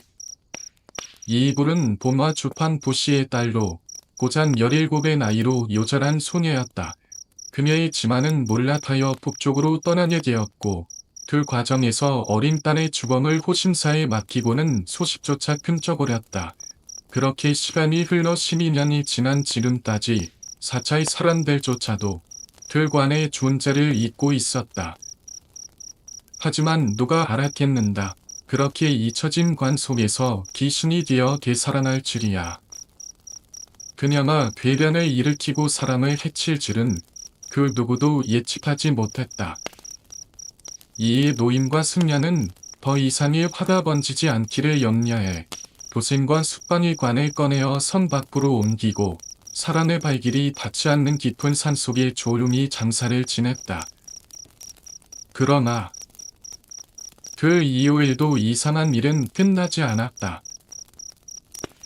이 이불은 봄화 주판 부시의 딸로 고작 17의 나이로 요절한 소녀였다. 그녀의 지만은 몰락하여 북쪽으로 떠나게 되었고 그 과정에서 어린 딸의 주검을 호신사에 맡기고는 소식조차 끔쩍거렸다. 그렇게 시간이 흘러 12년이 지난 지금까지 사차의 사람들조차도 그 관의 존재를 잊고 있었다. 하지만 누가 알았겠는가. 그렇게 잊혀진 관 속에서 귀신이 되어 되살아날 줄이야. 그녀가 괴변을 일으키고 사람을 해칠 줄은 그 누구도 예측하지 못했다. 이에 노임과 승려는 더 이상의 화가 번지지 않기를 염려해 도생과 숙방의 관을 꺼내어 성 밖으로 옮기고 사람의 발길이 닿지 않는 깊은 산속에 조용히 장사를 지냈다. 그러나 그 이후에도 이상한 일은 끝나지 않았다.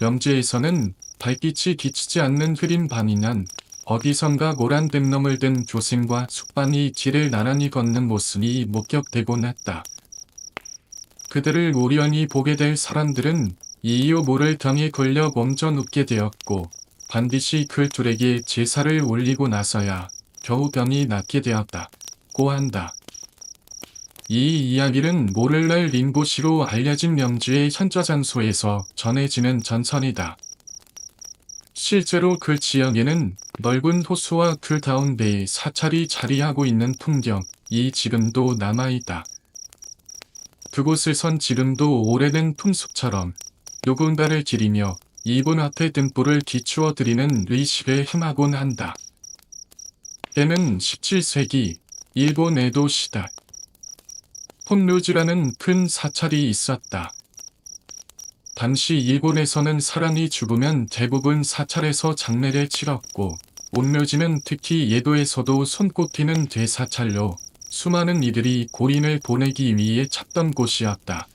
영지에서는 발빛이 비치지 않는 흐린 밤이면 어디선가 고란 댐놈을 든 교생과 숙반이 길을 나란히 걷는 모습이 목격되곤 했다. 그들을 우연히 보게 될 사람들은 이유 모를 병에 걸려 멈춰 눕게 되었고 반드시 그 둘에게 제사를 올리고 나서야 겨우 병이 낫게 되었다고 한다. 이 이야기는 모를날 림보시로 알려진 명주의 현저장소에서 전해지는 전설이다. 실제로 그 지역에는 넓은 호수와 그 가운데에 사찰이 자리하고 있는 풍경이 지금도 남아있다. 그곳에선 지금도 오래된 풍습처럼 누군가를 기리며 이분 앞에 등불을 비추어 드리는 의식을 행하곤 한다. 때는 17세기 일본 에도 시대. 폰루즈라는 큰 사찰이 있었다. 당시 일본에서는 사람이 죽으면 대부분 사찰에서 장례를 치렀고 온묘지는 특히 예도에서도 손꼽히는 대사찰로 수많은 이들이 고린을 보내기 위해 찾던 곳이었다.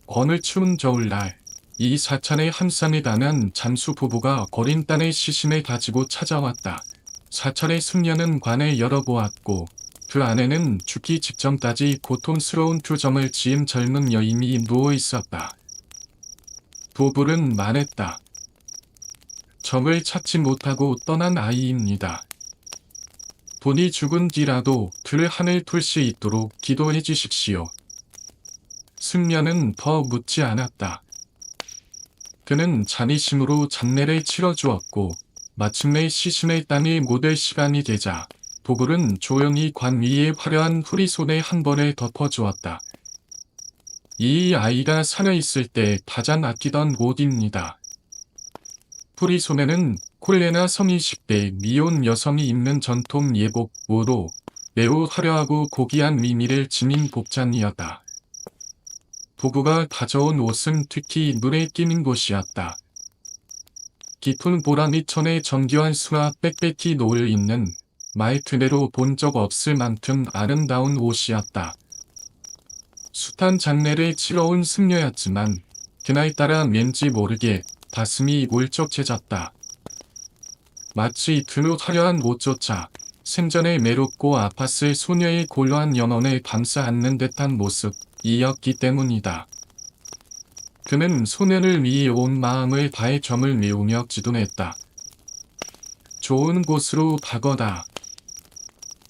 어느 추운 겨울날 이 사찰의 한 산에 가면 잠수 부부가 어린 딸의 시신을 가지고 찾아왔다. 사찰의 숙녀는 관을 열어보았고 그 안에는 죽기 직전까지 고통스러운 표정을 지은 젊은 여인이 누워있었다. 부부는 말했다. 적을 찾지 못하고 떠난 아이입니다. 본이 죽은 뒤라도 그를 하늘 풀 수 있도록 기도해 주십시오. 숙녀는 더 묻지 않았다. 그는 자비심으로 장례를 치러주었고 마침내 시신의 땅에 묻을 시간이 되자 부부는 조용히 관 위에 화려한 후리손에 한 벌을 덮어주었다. 이 아이가 살아있을 때 가장 아끼던 옷입니다. 후리손에는 콜레나 성인식 때 미혼 여성이 입는 전통 예복으로 매우 화려하고 고귀한 미미를 지닌 복장이었다. 부부가 가져온 옷은 특히 눈에 띄는 곳이었다. 깊은 보라빛 천에 정교한 수와 빽빽히 놓여 있는 말 그대로 본 적 없을 만큼 아름다운 옷이었다. 숱한 장례를 치러온 승려였지만 그날따라 왠지 모르게 가슴이 울적해졌다. 마치 그 화려한 옷조차 생전에 메롭고 아팠을 소녀의 고요한 영혼을 감싸 안는 듯한 모습이었기 때문이다. 그는 소녀를 위해 온 마음을 다해 점을 메우며 기도했다. 좋은 곳으로 가거라.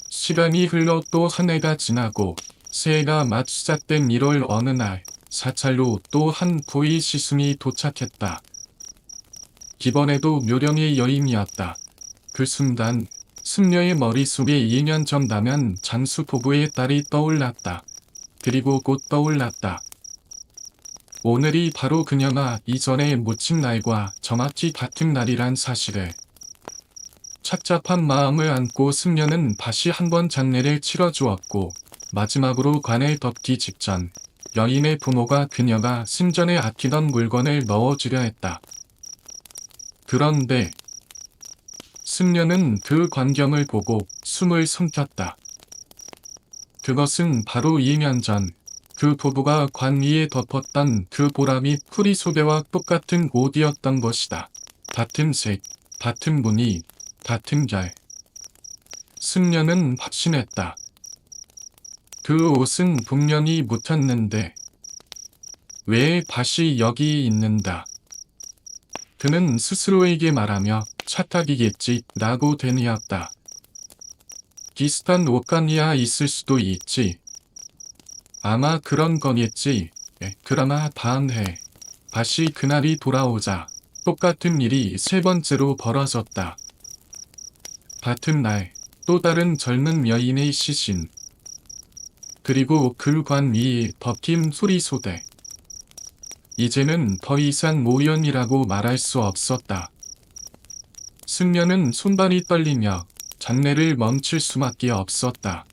시간이 흘러 또 한 해가 지나고 새해가 막 시작된 1월 어느 날 사찰로 또 한 부의 시승이 도착했다. 이번에도 묘령의 여인이었다. 그 순간 승려의 머릿속에 2년 전 남연 장수 부부의 딸이 떠올랐다. 그리고 곧 떠올랐다. 오늘이 바로 그녀가 이전에 묻힌 날과 정확히 같은 날이란 사실을. 착잡한 마음을 안고 승려는 다시 한번 장례를 치러주었고 마지막으로 관을 덮기 직전 여인의 부모가 그녀가 생전에 아끼던 물건을 넣어주려 했다. 그런데 승려는 그 광경을 보고 숨을 삼켰다. 그것은 바로 2년 전 그 부부가 관 위에 덮었던 그 보라빛 후리소배와 똑같은 옷이었던 것이다. 같은 색, 같은 무늬, 같은 결. 승려는 확신했다. 그 옷은 분명히 묻혔는데 왜 다시 여기 있는가? 그는 스스로에게 말하며 착각이겠지 라고 되뇌었다. 비슷한 옷감이야 있을 수도 있지. 아마 그런 거겠지. 그러나 다음 해 다시 그날이 돌아오자 똑같은 일이 세 번째로 벌어졌다. 같은 날 또 다른 젊은 여인의 시신. 그리고 글관 위 벗김 소리소대. 이제는 더 이상 모연이라고 말할 수 없었다. 승려는 손발이 떨리며 장례를 멈출 수밖에 없었다.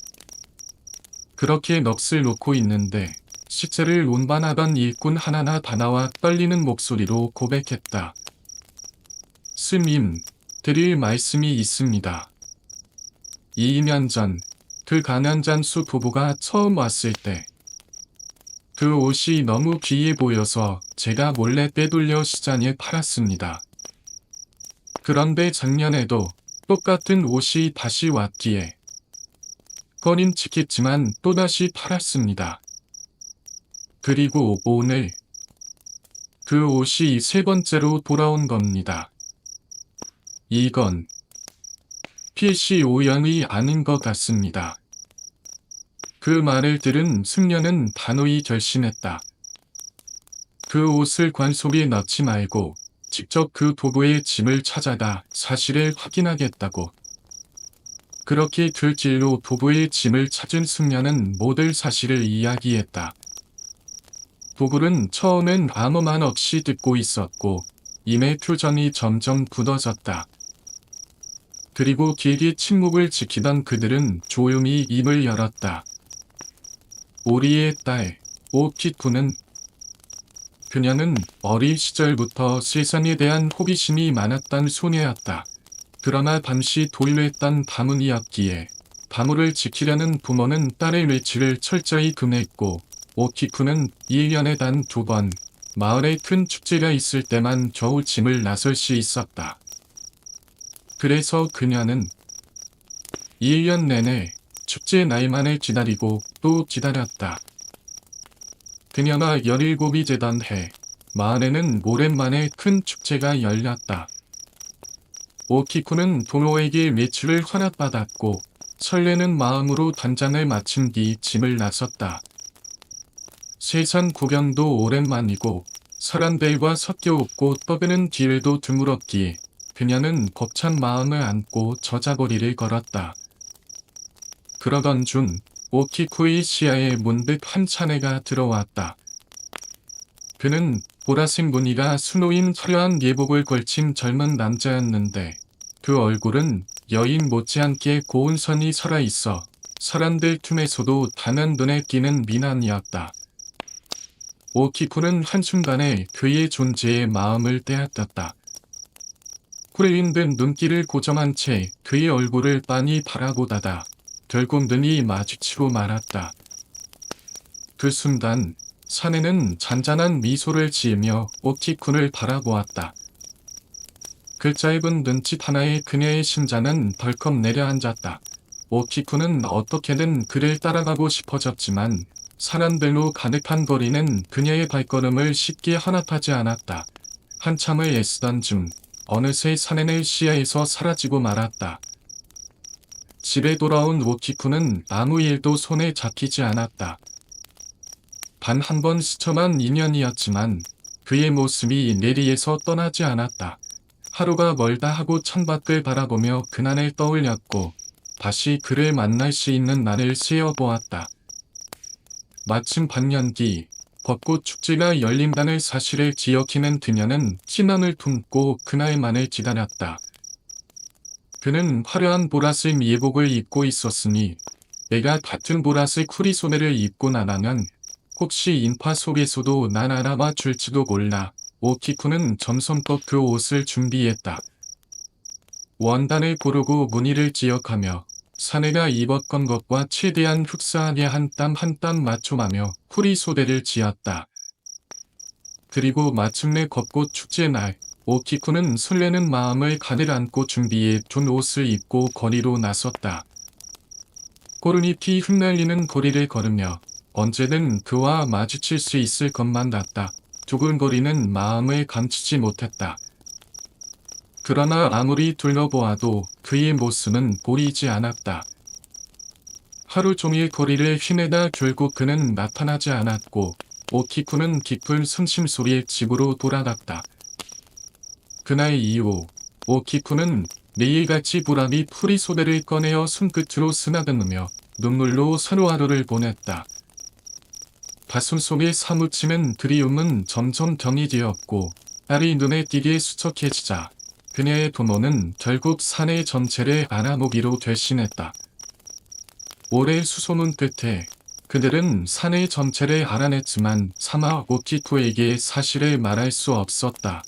그렇게 넋을 놓고 있는데 시체를 운반하던 일꾼 하나나 다나와 떨리는 목소리로 고백했다. 스님, 드릴 말씀이 있습니다. 2년 전 그 가난잔수 부부가 처음 왔을 때 그 옷이 너무 귀해 보여서 제가 몰래 빼돌려 시장에 팔았습니다. 그런데 작년에도 똑같은 옷이 다시 왔기에 꺼림칙했지만 또다시 팔았습니다. 그리고 오늘 그 옷이 세 번째로 돌아온 겁니다. 이건 필시 오연이 아닌 것 같습니다. 그 말을 들은 승려는 단호히 결심했다. 그 옷을 관 속에 넣지 말고 직접 그 도구의 짐을 찾아가 사실을 확인하겠다고. 그렇게 들길로 도구의 짐을 찾은 승려는 모든 사실을 이야기했다. 도굴은 처음엔 아무 말 없이 듣고 있었고 임의 표정이 점점 굳어졌다. 그리고 길게 침묵을 지키던 그들은 조용히 입을 열었다. 오리의 딸, 오키쿠는 그녀는 어린 시절부터 세상에 대한 호기심이 많았던 소녀였다. 그러나 잠시 도일했던 가문이었기에 가문을 지키려는 부모는 딸의 외출을 철저히 금했고 오키쿠는 1년에 단 2번 마을에 큰 축제가 있을 때만 겨우 짐을 나설 수 있었다. 그래서 그녀는 1년 내내 축제 날만을 기다리고 또 기다렸다. 그녀가 17이 되던 해 마을에는 오랜만에 큰 축제가 열렸다. 오키쿠는 부모에게 외출을 허락받았고 설레는 마음으로 단장을 마친 뒤 짐을 나섰다. 세상 구경도 오랜만이고 사람들과 섞여 웃고 떠드는 기회도 드물었기에 그녀는 벅찬 마음을 안고 저자거리를 걸었다. 그러던 중 오키쿠의 시야에 문득 한 차례가 들어왔다. 그는 보라색 무늬가 수놓인 화려한 예복을 걸친 젊은 남자였는데 그 얼굴은 여인 못지않게 고운 선이 살아있어 사람들 틈에서도 단한 눈에 띄는 미남이었다. 오키쿠는 한순간에 그의 존재에 마음을 빼앗겼다. 후레인 듯 눈길을 고정한 채 그의 얼굴을 빤히 바라보다가 결국 눈이 마주치고 말았다. 그 순간 사내는 잔잔한 미소를 지으며 오키쿤을 바라보았다. 그 짧은 눈짓 하나에 그녀의 심장은 덜컥 내려앉았다. 오키쿤은 어떻게든 그를 따라가고 싶어졌지만 사람들로 가득한 거리는 그녀의 발걸음을 쉽게 허락하지 않았다. 한참을 애쓰던 중 어느새 사내의 시야에서 사라지고 말았다. 집에 돌아온 오키쿠는 아무 일도 손에 잡히지 않았다. 단 한 번 스쳐만 인연이었지만 그의 모습이 내리에서 떠나지 않았다. 하루가 멀다 하고 창밖을 바라보며 그날을 떠올렸고 다시 그를 만날 수 있는 날을 세어보았다. 마침 반년 뒤 벚꽃 축제가 열린다는 사실을 기억해낸 그녀는 희망을 품고 그날만을 기다렸다. 그는 화려한 보라색 예복을 입고 있었으니 내가 같은 보라색 후리소매를 입고 나가면 혹시 인파 속에서도 날 알아봐 줄지도 몰라. 오키쿠는 점성껏 그 옷을 준비했다. 원단을 고르고 무늬를 기억하며 사내가 입었던 것과 최대한 흡사하게 한 땀 한 땀 맞춰가며 후리소대를 지었다. 그리고 마침내 벚꽃 축제 날 오키쿠는 설레는 마음을 가득 안고 준비해 준 옷을 입고 거리로 나섰다. 꼬르잎이 흩날리는 거리를 걸으며 언제든 그와 마주칠 수 있을 것만 같다. 두근거리는 마음을 감추지 못했다. 그러나 아무리 둘러보아도 그의 모습은 보이지 않았다. 하루 종일 거리를 휘내다 결국 그는 나타나지 않았고 오키쿠는 깊은 승심소리에 집으로 돌아갔다. 그날 이후 오키쿠는 매일같이 보람이 풀이소대를 꺼내어 손끝으로 쓰다듬으며 눈물로 하루하루를 보냈다. 가슴속에 사무치는 그리움은 점점 병이 되었고 딸이 눈에 띄게 수척해지자 그녀의 부모는 결국 사내 전체를 알아보기로 결심했다. 오랜 수소문 끝에 그들은 사내 전체를 알아냈지만 차마 오키쿠에게 사실을 말할 수 없었다.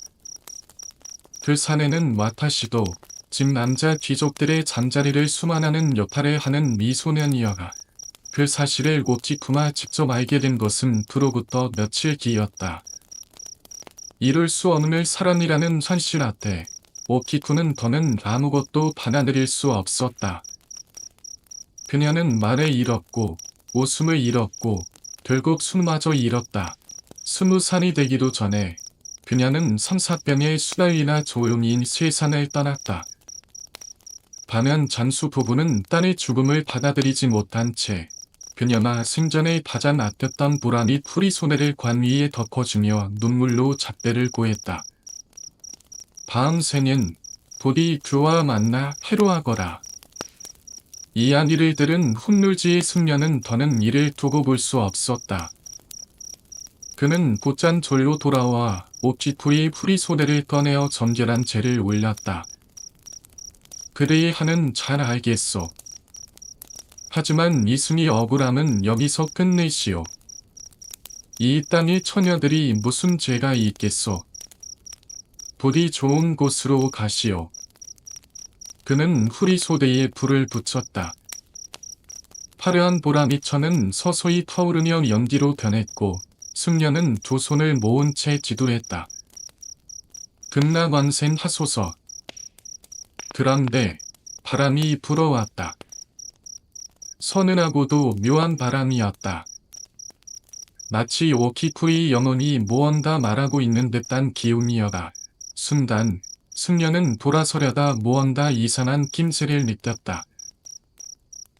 그 사내는 와타시도 집 남자 귀족들의 잠자리를 수만하는 역할을 하는 미소년이어가 그 사실을 오키쿠가 직접 알게 된 것은 그로부터 며칠 뒤였다. 이룰 수 없는 사랑이라는 현실 앞에 오키쿠는 더는 아무것도 받아들일 수 없었다. 그녀는 말을 잃었고 웃음을 잃었고 결국 숨마저 잃었다. 20살이 되기도 전에 그녀는 삼사병에 수달리나 조용히 세상을 떠났다. 반면 잔수 부부는 딸의 죽음을 받아들이지 못한 채 그녀가 생전에 가장 아꼈던 보람이 풀이소매를 관 위에 덮어주며 눈물로 작별을 고했다. 다음 생엔 부디 그와 만나 해로하거라. 이 이야기를 들은 훗놀지의 숙녀는 더는 이를 두고 볼 수 없었다. 그는 곧장 절로 돌아와 오키쿠의 풀이소대를 꺼내어 정결한 재를 올렸다. 그대의 한은 잘 알겠소. 하지만 이순이 억울함은 여기서 끝내시오. 이 땅의 처녀들이 무슨 죄가 있겠소. 부디 좋은 곳으로 가시오. 그는 후리소대에 불을 붙였다. 화려한 보라미천은 서서히 타오르며 연기로 변했고 숙녀는 두 손을 모은 채 지도했다. 극락완생 하소서. 그런데 바람이 불어왔다. 서늘하고도 묘한 바람이었다. 마치 오키쿠의 영혼이 무언가 말하고 있는 듯한 기운이어가 순간 숙녀는 돌아서려다 무언가 이상한 낌새를 느꼈다.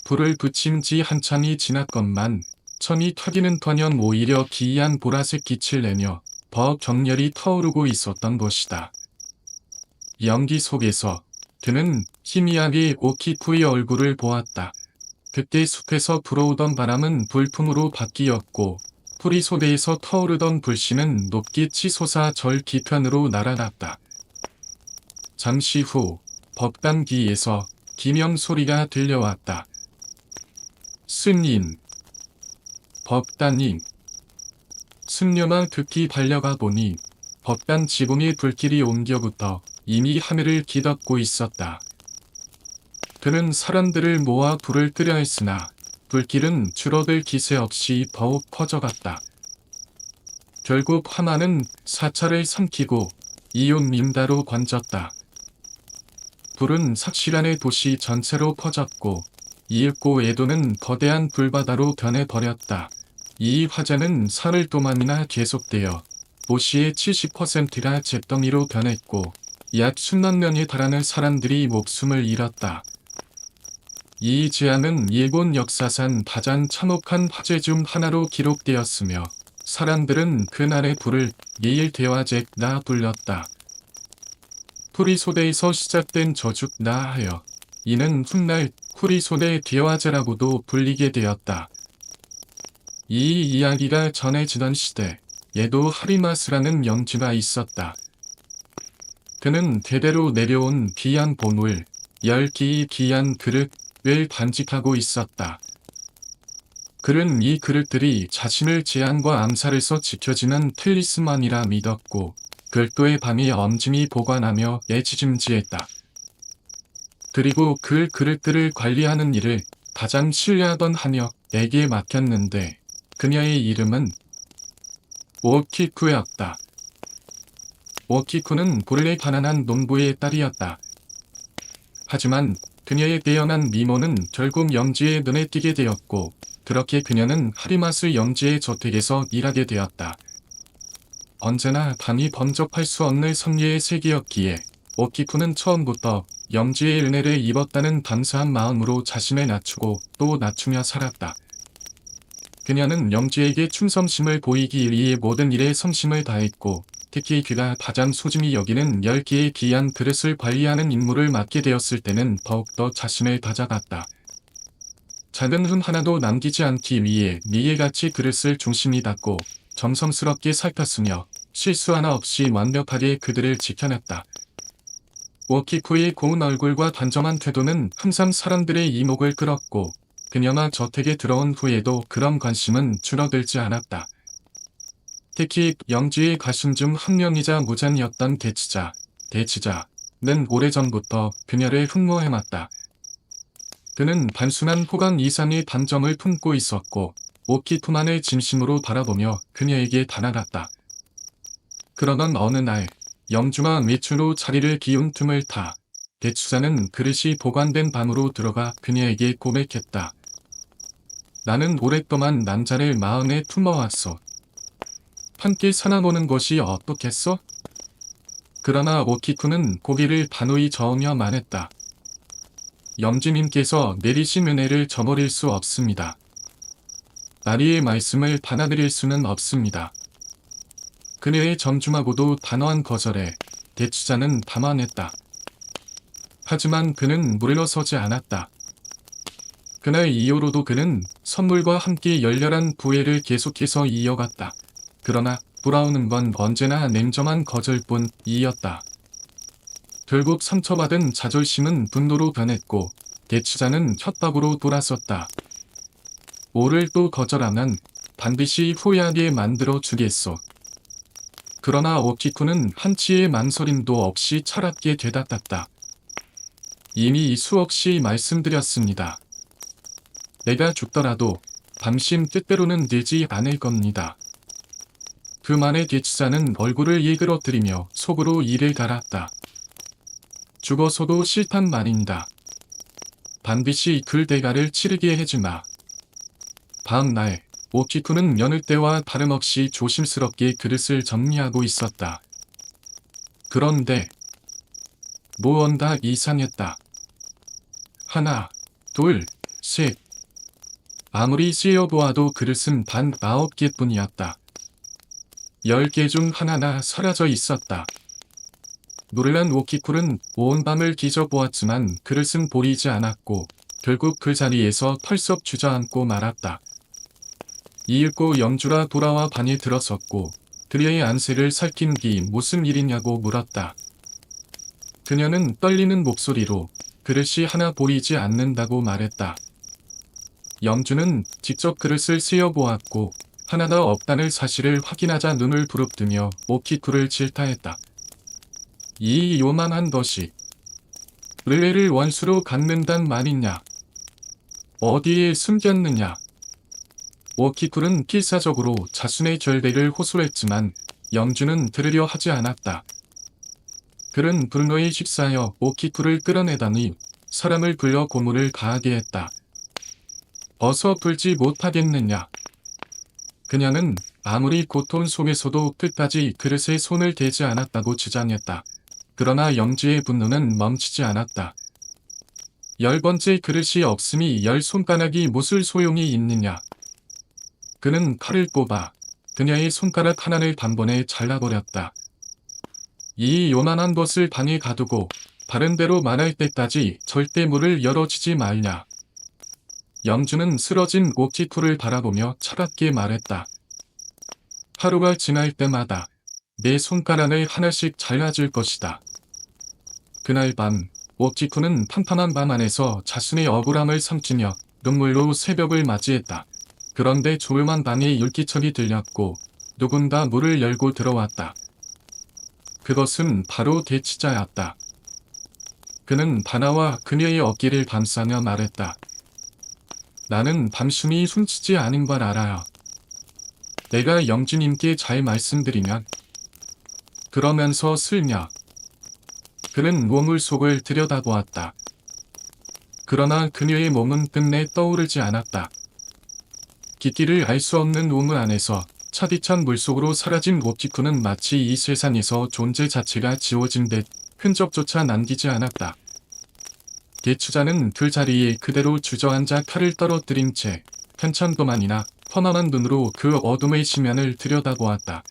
불을 붙인 지 한참이 지났건만 천이 튀기는 터년 오히려 기이한 보라색 빛을 내며 더 격렬히 타오르고 있었던 것이다. 연기 속에서 그는 희미하게 오키쿠의 얼굴을 보았다. 그때 숲에서 불어오던 바람은 불풍으로 바뀌었고 풀이소대에서 타오르던 불씨는 높게 치솟아 절 뒤편으로 날아갔다. 잠시 후 법당기에서 기명 소리가 들려왔다. 스님. 법당님. 숙녀만 급히 달려가 보니 법당 지붕의 불길이 옮겨붙어 이미 하늘을 뒤덮고 있었다. 그는 사람들을 모아 불을 끄려 했으나 불길은 줄어들 기세 없이 더욱 퍼져갔다. 결국 화마는 사찰을 삼키고 이웃 민다로 번졌다. 불은 삭시란의 도시 전체로 퍼졌고 이윽고 에도는 거대한 불바다로 변해버렸다. 이 화재는 사흘 동안이나 계속되어 도시의 70%가 잿더미로 변했고 약 10만 명에 달하는 사람들이 목숨을 잃었다. 이 재앙은 일본 역사상 가장 참혹한 화재 중 하나로 기록되었으며 사람들은 그날의 불을 예일대화제라 불렀다. 풀이소대에서 시작된 저주라 하여 이는 훗날 풀이소대 대화제라고도 불리게 되었다. 이 이야기가 전해지던 시대에도 하리마스라는 영주가 있었다. 그는 대대로 내려온 귀한 보물, 10개의 귀한 그릇을 간직하고 있었다. 그는 이 그릇들이 자신을 재앙과 암살에서 지켜지는 틀리스만이라 믿었고 별도의 방에 엄중히 보관하며 애지중지했다. 그리고 그 그릇들을 관리하는 일을 가장 신뢰하던 하녀에게 맡겼는데 그녀의 이름은 오키쿠였다. 오키쿠는 본래 가난한 농부의 딸이었다. 하지만 그녀의 뛰어난 미모는 결국 영지의 눈에 띄게 되었고 그렇게 그녀는 하리마스 영지의 저택에서 일하게 되었다. 언제나 감히 범접할 수 없는 섭리의 세계였기에 오키쿠는 처음부터 영지의 은혜를 입었다는 감사한 마음으로 자신을 낮추고 또 낮추며 살았다. 그녀는 영지에게 충성심을 보이기 위해 모든 일에 성심을 다했고 특히 그가 가장 소중히 여기는 10개의 귀한 그릇을 관리하는 임무를 맡게 되었을 때는 더욱더 자신을 다잡았다. 작은 흠 하나도 남기지 않기 위해 미애같이 그릇을 중심이 닫고 정성스럽게 살폈으며 실수 하나 없이 완벽하게 그들을 지켜냈다. 오키쿠의 고운 얼굴과 단정한 태도는 항상 사람들의 이목을 끌었고 그녀가 저택에 들어온 후에도 그런 관심은 줄어들지 않았다. 특히 영지의 가신 중 한 명이자 무장이었던 대치자는 오래전부터 그녀를 흠모해왔다. 그는 단순한 호감 이상의 감정을 품고 있었고 오키쿠만을 진심으로 바라보며 그녀에게 다가갔다. 그러던 어느 날 영주가 외출로 자리를 비운 틈을 타 대치자는 그릇이 보관된 방으로 들어가 그녀에게 고백했다. 나는 오랫동안 남자를 마음에 품어왔어. 함께 살아보는 것이 어떻겠어? 그러나 오키쿠는 고개를 단호히 저으며 말했다. 영주님께서 내리신 은혜를 저버릴 수 없습니다. 나리의 말씀을 받아들일 수는 없습니다. 그녀의 정중하고도 단호한 거절에 대치자는 당황했다. 하지만 그는 물러서지 않았다. 그날 이후로도 그는 선물과 함께 열렬한 구애를 계속해서 이어갔다. 그러나 돌아오는 건 언제나 냉정한 거절뿐이었다. 결국 상처받은 자존심은 분노로 변했고 대치자는 협박으로 돌아섰다. 오를 또 거절하면 반드시 후회하게 만들어 주겠소. 그러나 오키쿠는 한치의 망설임도 없이 차갑게 되닫았다. 이미 수없이 말씀드렸습니다. 내가 죽더라도 당신 뜻대로는 되지 않을 겁니다. 그 말에 대치자는 얼굴을 일그러뜨리며 속으로 이를 갈았다. 죽어서도 싫단 말인다. 반드시 그 대가를 치르게 해주마. 다음 날 오키쿠는 여느 때와 다름없이 조심스럽게 그릇을 정리하고 있었다. 그런데 무언가 이상했다. 하나, 둘, 셋. 아무리 씌어보아도 그릇은 단 9개뿐이었다. 10개 중 하나나 사라져 있었다. 놀란 오키쿠는 온 밤을 뒤져보았지만 그릇은 보이지 않았고 결국 그 자리에서 털썩 주저앉고 말았다. 이윽고 영주라 돌아와 방에 들어섰고 그녀의 안색을 살핀 뒤 무슨 일이냐고 물었다. 그녀는 떨리는 목소리로 그릇이 하나 보이지 않는다고 말했다. 영주는 직접 그릇을 씌어보았고 하나도 없다는 사실을 확인하자 눈을 부릅뜨며 오키쿠를 질타했다. 이 요만한 것이 르레를 원수로 갖는단 말이냐? 어디에 숨겼느냐? 오키쿠는 필사적으로 자신의 절대를 호소했지만 영주는 들으려 하지 않았다. 그는 분노에 식사하여 오키쿠를 끌어내다니 사람을 불러 고문을 가하게 했다. 어서 불지 못하겠느냐? 그녀는 아무리 고통 속에서도 끝까지 그릇에 손을 대지 않았다고 주장했다. 그러나 영주의 분노는 멈추지 않았다. 10번째 그릇이 없음이 10손가락이 무슨 소용이 있느냐? 그는 칼을 뽑아 그녀의 손가락 하나를 단번에 잘라버렸다. 이 요만한 것을 방에 가두고 다른 데로 말할 때까지 절대 문을 열어주지 말냐. 영주는 쓰러진 오키쿠를 바라보며 차갑게 말했다. 하루가 지날 때마다 내 손가락을 하나씩 잘라줄 것이다. 그날 밤 오키쿠는 팡팡한 방 안에서 자신의 억울함을 삼키며 눈물로 새벽을 맞이했다. 그런데 조용한 방에 율기척이 들렸고 누군가 문을 열고 들어왔다. 그것은 바로 대치자였다. 그는 바나와 그녀의 어깨를 감싸며 말했다. 나는 당신이 훔치지 않은 걸 알아요. 내가 영주님께 잘 말씀드리면. 그러면서 슬며 그는 우물 속을 들여다보았다. 그러나 그녀의 몸은 끝내 떠오르지 않았다. 깊이를 알 수 없는 우물 안에서 차디찬 물속으로 사라진 오키쿠는 마치 이 세상에서 존재 자체가 지워진 듯 흔적조차 남기지 않았다. 개추자는 그 자리에 그대로 주저앉아 칼을 떨어뜨린 채 편천도만이나 험함한 눈으로 그 어둠의 심연을 들여다보았다.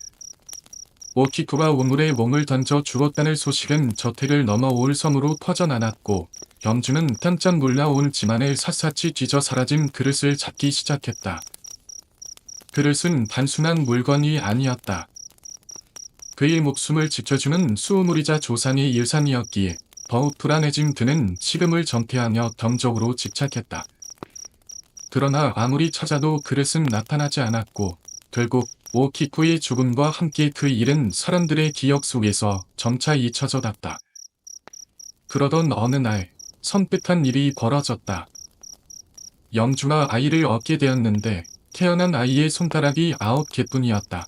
오키쿠가 우물에 몸을 던져 죽었다는 소식은 저택을 넘어 올 섬으로 퍼져나갔고 염주는 깜짝 놀라온 지만을 샅샅이 뒤져 사라진 그릇을 찾기 시작했다. 그릇은 단순한 물건이 아니었다. 그의 목숨을 지켜주는 수호물이자 조상의 일상이었기에 더욱 불안해진 그는 식음을 정퇴하며 덤적으로 집착했다. 그러나 아무리 찾아도 그릇은 나타나지 않았고 결국 오키쿠의 죽음과 함께 그 일은 사람들의 기억 속에서 점차 잊혀져 갔다. 그러던 어느 날 섬뜩한 일이 벌어졌다. 염주가 아이를 얻게 되었는데 태어난 아이의 손가락이 9개뿐이었다.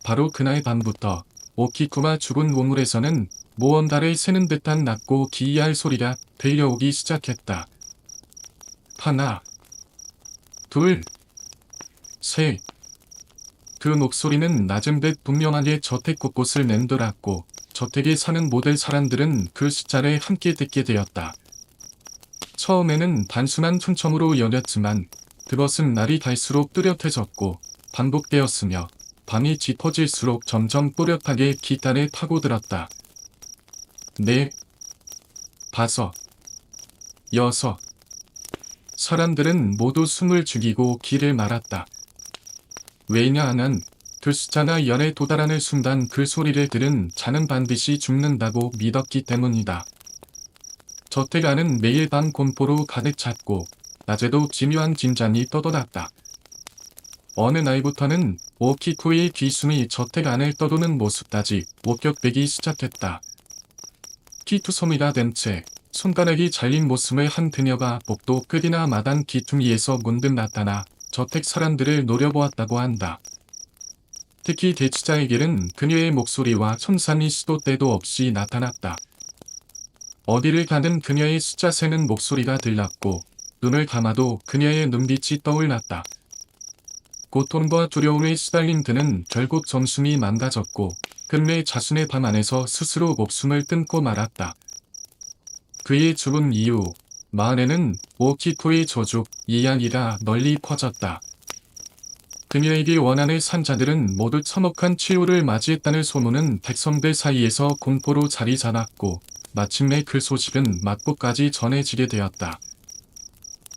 바로 그날 밤부터 오키쿠가 죽은 우물에서는 무언가를 새는 듯한 낮고 기이할 소리가 들려오기 시작했다. 하나, 둘, 셋. 그 목소리는 낮은 듯 분명하게 저택 곳곳을 맴돌았고 저택에 사는 모든 사람들은 그 숫자를 함께 듣게 되었다. 처음에는 단순한 춤첨으로 여겼지만 그것은 날이 갈수록 뚜렷해졌고 반복되었으며 밤이 짙어질수록 점점 또렷하게 귓단에 파고들었다. 네, 다섯, 여섯. 사람들은 모두 숨을 죽이고 기를 말았다. 왜냐하면 그 숫자가 열에 도달하는 순간 그 소리를 들은 자는 반드시 죽는다고 믿었기 때문이다. 저택 안은 매일 밤 공포로 가득 찼고 낮에도 기묘한 진잔이 떠돌았다. 어느 날부터는 오키쿠의 귀순이 저택 안을 떠도는 모습까지 목격되기 시작했다. 키투소미가 된 채 손가락이 잘린 모습의 한 그녀가 복도 끝이나 마당 귀퉁이에서 문득 나타나 저택 사람들을 노려보았다고 한다. 특히 대치자에게는 그녀의 목소리와 손삼이 시도 때도 없이 나타났다. 어디를 가든 그녀의 숫자 세는 목소리가 들렸고 눈을 감아도 그녀의 눈빛이 떠올랐다. 고통과 두려움에 시달린 그는 결국 정신이 망가졌고 끝내 자신의 방 안에서 스스로 목숨을 끊고 말았다. 그의 죽은 이후 마을에는 오키쿠의 저주 이야기가 널리 퍼졌다. 그녀에게 원한을 산 자들은 모두 참혹한 최후를 맞이했다는 소문은 백성들 사이에서 공포로 자리 잡았고 마침내 그 소식은 막부까지 전해지게 되었다.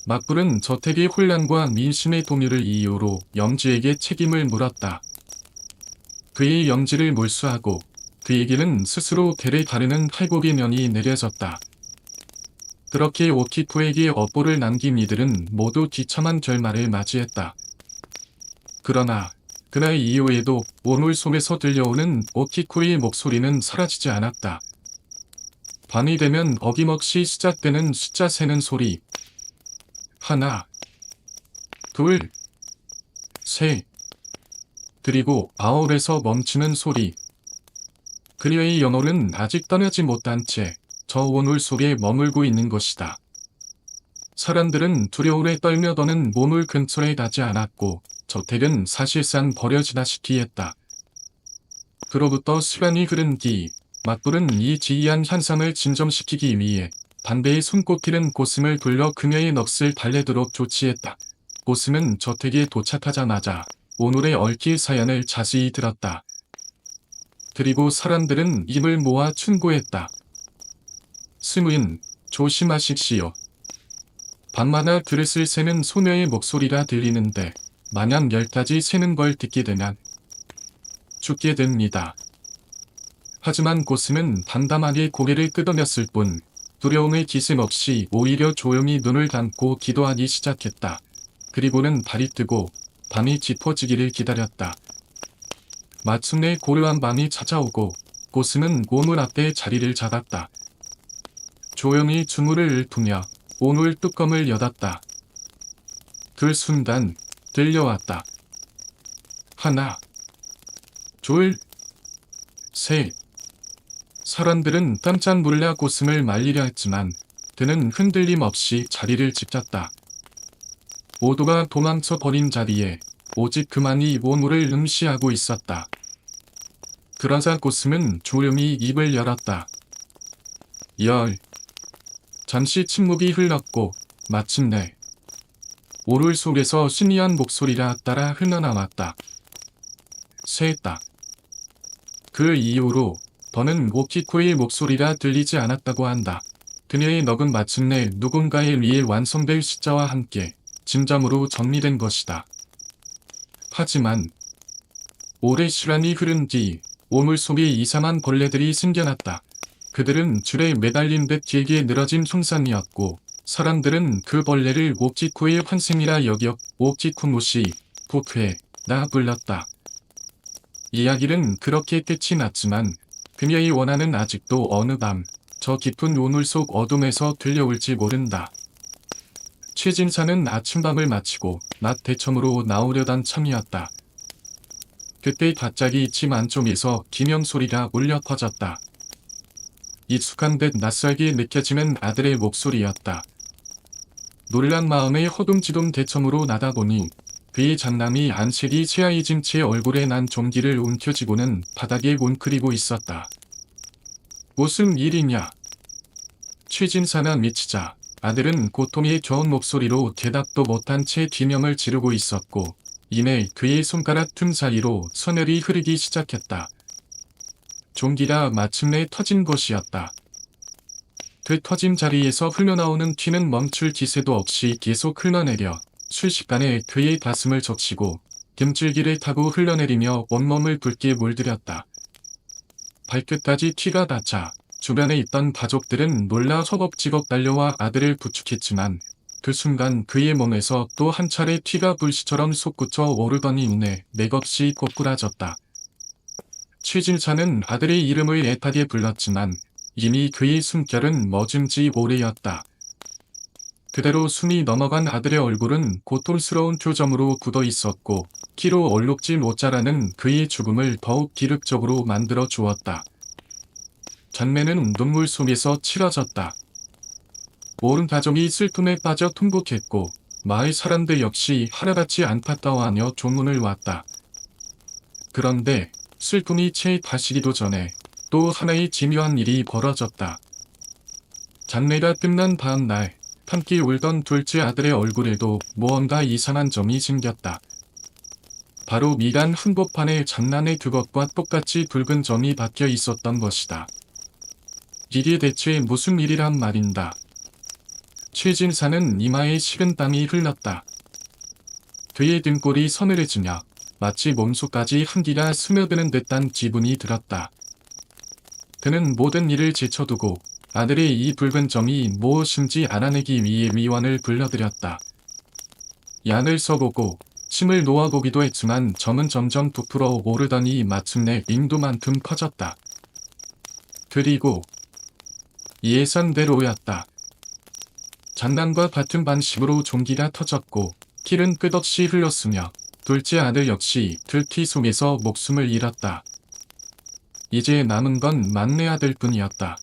막부는 저택의 혼란과 민심의 동요를 이유로 염지에게 책임을 물었다. 그의 염지를 몰수하고 그에게는 스스로 대를 가르는 칼국의 면이 내려졌다. 그렇게 오키쿠에게 업보를 남긴 이들은 모두 비참한 결말을 맞이했다. 그러나 그날 이후에도 우물 속에서 들려오는 오키쿠의 목소리는 사라지지 않았다. 밤이 되면 어김없이 시작되는 숫자 세는 소리. 하나, 둘, 셋. 그리고 9에서 멈추는 소리. 그녀의 영혼은 아직 떠나지 못한 채 저 우물 속에 머물고 있는 것이다. 사람들은 두려움에 떨며 더는 우물 근처에 가지 않았고 저택은 사실상 버려지다시피 했다. 그로부터 시간이 흐른 뒤 막불은 이 기이한 현상을 진정시키기 위해 반대의 손꼽히는 고슴을 돌려 그녀의 넋을 달래도록 조치했다. 고슴은 저택에 도착하자마자 우물에 얽힐 사연을 자세히 들었다. 그리고 사람들은 입을 모아 충고했다. 스무인, 조심하십시오. 밤마다 그릇을 세는 소녀의 목소리가 들리는데 만약 10가지 세는 걸 듣게 되면 죽게 됩니다. 하지만 고슴은 담담하게 고개를 끄덕였을 뿐 두려움의 기색 없이 오히려 조용히 눈을 감고 기도하기 시작했다. 그리고는 발이 뜨고 밤이 짚어지기를 기다렸다. 마침내 고요한 밤이 찾아오고 고슴은 우물 앞에 자리를 잡았다. 조용히 주문을 읊으며 우물 뚜껑을 여닫다. 그 순간 들려왔다. 하나, 둘, 셋. 사람들은 깜짝 놀라 고슴을 말리려 했지만 그는 흔들림 없이 자리를 지켰다. 모두가 도망쳐 버린 자리에 오직 그만이 우물을 응시하고 있었다. 그러자 고슴은 조용히 입을 열었다. 잠시 침묵이 흘렀고 마침내 오를 속에서 신이한 목소리가 따라 흘러나왔다. 쇠했다. 그 이후로 더는 오키코의 목소리가 들리지 않았다고 한다. 그녀의 넋은 마침내 누군가에 의해 완성될 시자와 함께 짐작으로 정리된 것이다. 하지만 오랜 시간이 흐른 뒤 오물 속에 이상한 벌레들이 생겨났다. 그들은 줄에 매달린 듯 길게 늘어진 형상이었고 사람들은 그 벌레를 오키코의 환생이라 여겨 오키코모시, 복회라 불렀다. 이야기는 그렇게 끝이 났지만 그녀의 원한은 아직도 어느 밤 저 깊은 오물 속 어둠에서 들려올지 모른다. 최진사는 아침밤을 마치고 낮 대청으로 나오려던 참이었다. 그때 갑자기 집 안쪽에서 기명 소리가 울려 퍼졌다. 익숙한 듯 낯설게 느껴지는 아들의 목소리였다. 놀란 마음에 허둥지둥 대청으로 나다보니 그의 장남이 안색이 새하얘진 채 얼굴에 난 종기를 움켜쥐고는 바닥에 웅크리고 있었다. 무슨 일이냐? 최진사가 미치자 아들은 고통에 겨운 목소리로 대답도 못한 채 기명을 지르고 있었고 이내 그의 손가락 틈 사이로 서늘이 흐르기 시작했다. 종기가 마침내 터진 것이었다. 그 터진 자리에서 흘러나오는 피는 멈출 기세도 없이 계속 흘러내려 순식간에 그의 가슴을 적시고 dim줄기를 타고 흘러내리며 온몸을 붉게 물들였다. 발끝까지 피가 닿자 주변에 있던 가족들은 놀라 허겁지겁 달려와 아들을 부축했지만 그 순간 그의 몸에서 또 한 차례 피가 불씨처럼 솟구쳐 오르더니 이내 맥없이 고꾸라졌다. 최진사는 아들의 이름을 애타게 불렀지만 이미 그의 숨결은 멎은 지 오래였다. 그대로 숨이 넘어간 아들의 얼굴은 고통스러운 표정으로 굳어 있었고 키로 얼룩진 옷자라는 그의 죽음을 더욱 기륵적으로 만들어 주었다. 장매는 눈물 속에서 치러졌다. 온 가족이 슬픔에 빠져 통곡했고 마을 사람들 역시 하나같이 안타까워하며 조문을 왔다. 그런데 슬픔이 채 가시기도 전에 또 하나의 기묘한 일이 벌어졌다. 장례가 끝난 다음 날 함께 울던 둘째 아들의 얼굴에도 무언가 이상한 점이 생겼다. 바로 미간 한복판에 장난의 그것과 똑같이 붉은 점이 박혀 있었던 것이다. 이게 대체 무슨 일이란 말인가? 최진사는 이마에 식은 땀이 흘렀다. 그의 등골이 서늘해지며 마치 몸속까지 한기가 스며드는 듯한 기분이 들었다. 그는 모든 일을 제쳐두고 아들의 이 붉은 점이 무엇인지 알아내기 위해 위원을 불러들였다. 약을 써보고 침을 놓아보기도 했지만 점은 점점 부풀어 오르더니 마침내 인도만큼 커졌다. 그리고 예상대로였다. 장난과 같은 방식으로 종기가 터졌고 피는 끝없이 흘렀으며 둘째 아들 역시 들피 속에서 목숨을 잃었다. 이제 남은 건 막내 아들 뿐이었다.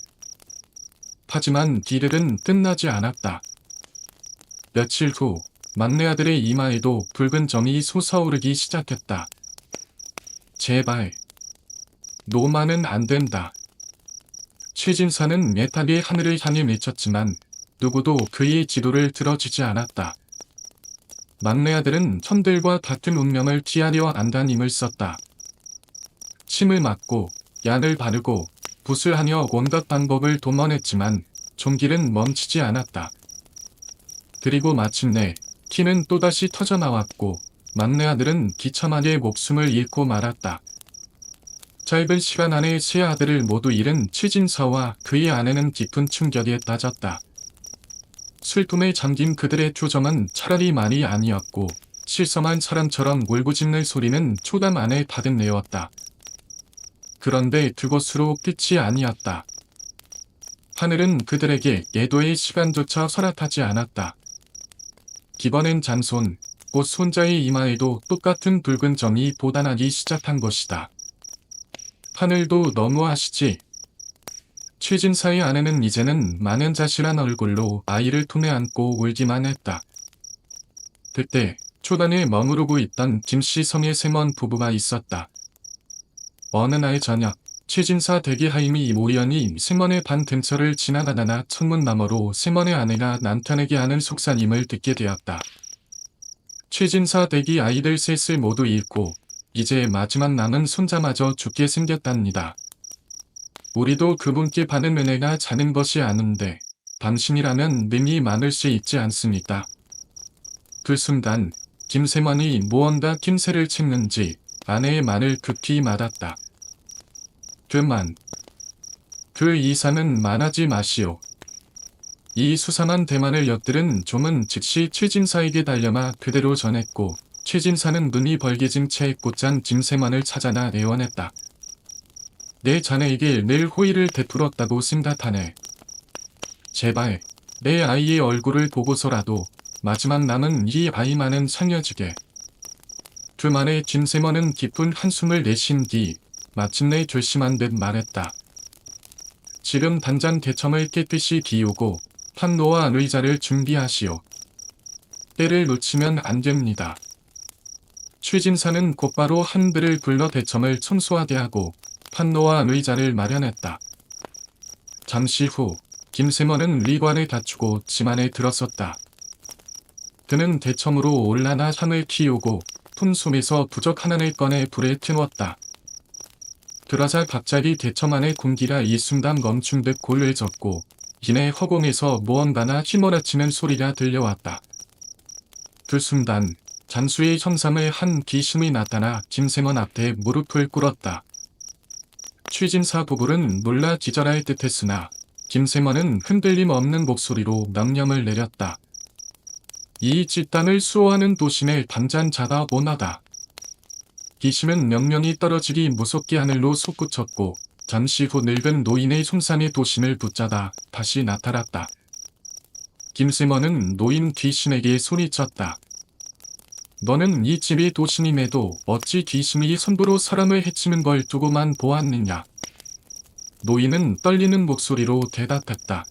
하지만 뒤를은 끝나지 않았다. 며칠 후 막내 아들의 이마에도 붉은 점이 솟아오르기 시작했다. 제발 노마는 안 된다. 최진사는 애타게 하늘을 향해 외쳤지만 누구도 그의 지도를 들어주지 않았다. 막내 아들은 천들과 같은 운명을 피하려 안간힘을 썼다. 침을 맞고 약을 바르고 붓을 하며 온갖 방법을 동원했지만 종길은 멈추지 않았다. 그리고 마침내 키는 또다시 터져나왔고 막내 아들은 기참하게 목숨을 잃고 말았다. 짧은 시간 안에 세 아들을 모두 잃은 최진사와 그의 아내는 깊은 충격에 빠졌다. 슬픔에 잠긴 그들의 표정은 차라리 말이 아니었고 실성한 사람처럼 울부짖는 소리는 초담 안에 가득내었다. 그런데 그것으로 끝이 아니었다. 하늘은 그들에게 예도의 시간조차 허락하지 않았다. 이번엔 장손, 곧 손자의 이마에도 똑같은 붉은 점이 돋아나기 시작한 것이다. 하늘도 너무하시지. 최진사의 아내는 이제는 망연자실한 얼굴로 아이를 품에 안고 울기만 했다. 그때 초단에 머무르고 있던 김씨 성의 세먼 부부가 있었다. 어느 날 저녁 최진사 대기하임이 우연히 승원의 반 근처를 지나가다나 창문 너머로 승원의 아내가 남편에게 하는 속삭임을 듣게 되었다. 최진사 대기 아이들 셋을 모두 잃고 이제 마지막 남은 손자마저 죽게 생겼답니다. 우리도 그분께 받은 은혜가 작은 것이 아닌데 당신이라면 능이 많을 수 있지 않습니까? 그 순간 김세만이 무언가 낌새를 찾는지 아내의 말을 급히 말았다. 그만. 그 이상은 말하지 마시오. 이 수상한 대만을 엿들은 좀은 즉시 최진사에게 달려마 그대로 전했고 최진사는 눈이 벌개진 채 곧장 김세만을 찾아나 애원했다. 내 자네에게 늘 호의를 베풀었다고 생각하네. 제발 내 아이의 얼굴을 보고서라도 마지막 남은 이 아이만은 살려주게. 그 말에 김세만은 깊은 한숨을 내쉰 뒤 마침내 결심한 듯 말했다. 지금 당장 대청을 깨끗이 비우고 판노와 의자를 준비하시오. 때를 놓치면 안 됩니다. 최진사는 곧바로 한들을 불러 대청을 청소하게 하고 판노와 의자를 마련했다. 잠시 후 김세먼은 리관을 갖추고 집 안에 들어섰다. 그는 대청으로 올라나 향을 키우고 품솜에서 부적 하나를 꺼내 불에 태웠다. 그러자 갑자기 대청 안의 공기가 일순간 멈춘 듯 고요해졌고 이내 허공에서 무언가나 휘몰아치는 소리가 들려왔다. 그 순간 잠수의 형상의 한 귀신이 나타나 김세먼 앞에 무릎을 꿇었다. 최진사 부부는 놀라 기절할 듯했으나 김세먼은 흔들림 없는 목소리로 명령을 내렸다. 이 집단을 수호하는 도신을 당장 잡아오너라. 귀신은 명령이 떨어지기 무섭게 하늘로 솟구쳤고 잠시 후 늙은 노인의 손상의 도신을 붙잡아 다시 나타났다. 김세먼은 노인 귀신에게 소리쳤다. 너는 이 집이 도신임에도 어찌 귀신이 선부로 사람을 해치는 걸 두고만 보았느냐. 노인은 떨리는 목소리로 대답했다.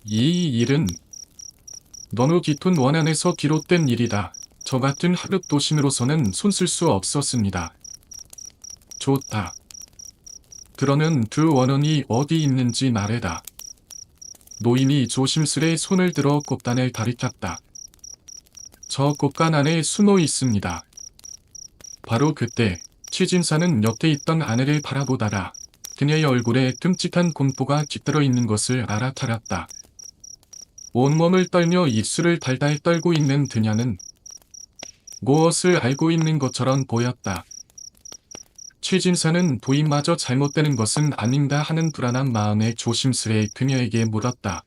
이 일은 너무 깊은 원한에서 비롯된 일이다. 저 같은 하급 도신으로서는 손쓸 수 없었습니다. 좋다. 그러면 그 원혼이 어디 있는지 말해라. 노인이 조심스레 손을 들어 꽃단을 가리켰다. 저 꽃간 안에 숨어 있습니다. 바로 그때 최진사는 옆에 있던 아내를 바라보다가 그녀의 얼굴에 끔찍한 공포가 깃들어 있는 것을 알아차렸다. 온몸을 떨며 입술을 달달 떨고 있는 그녀는 무엇을 알고 있는 것처럼 보였다. 최진사는 부인마저 잘못되는 것은 아닌가 하는 불안한 마음에 조심스레 그녀에게 물었다.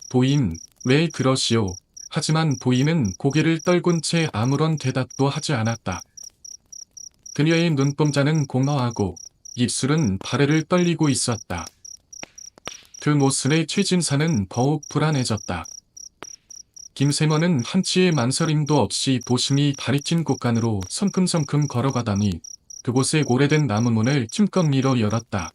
부인, 왜 그러시오? 하지만 부인은 고개를 떨군 채 아무런 대답도 하지 않았다. 그녀의 눈동자는 공허하고 입술은 바레를 떨리고 있었다. 그 모습에 최진사는 더욱 불안해졌다. 김세먼은 한치의 망설임도 없이 도심이 가리킨 곳간으로 성큼성큼 걸어가다니 그곳의 오래된 나무문을 춤껏 밀어 열었다.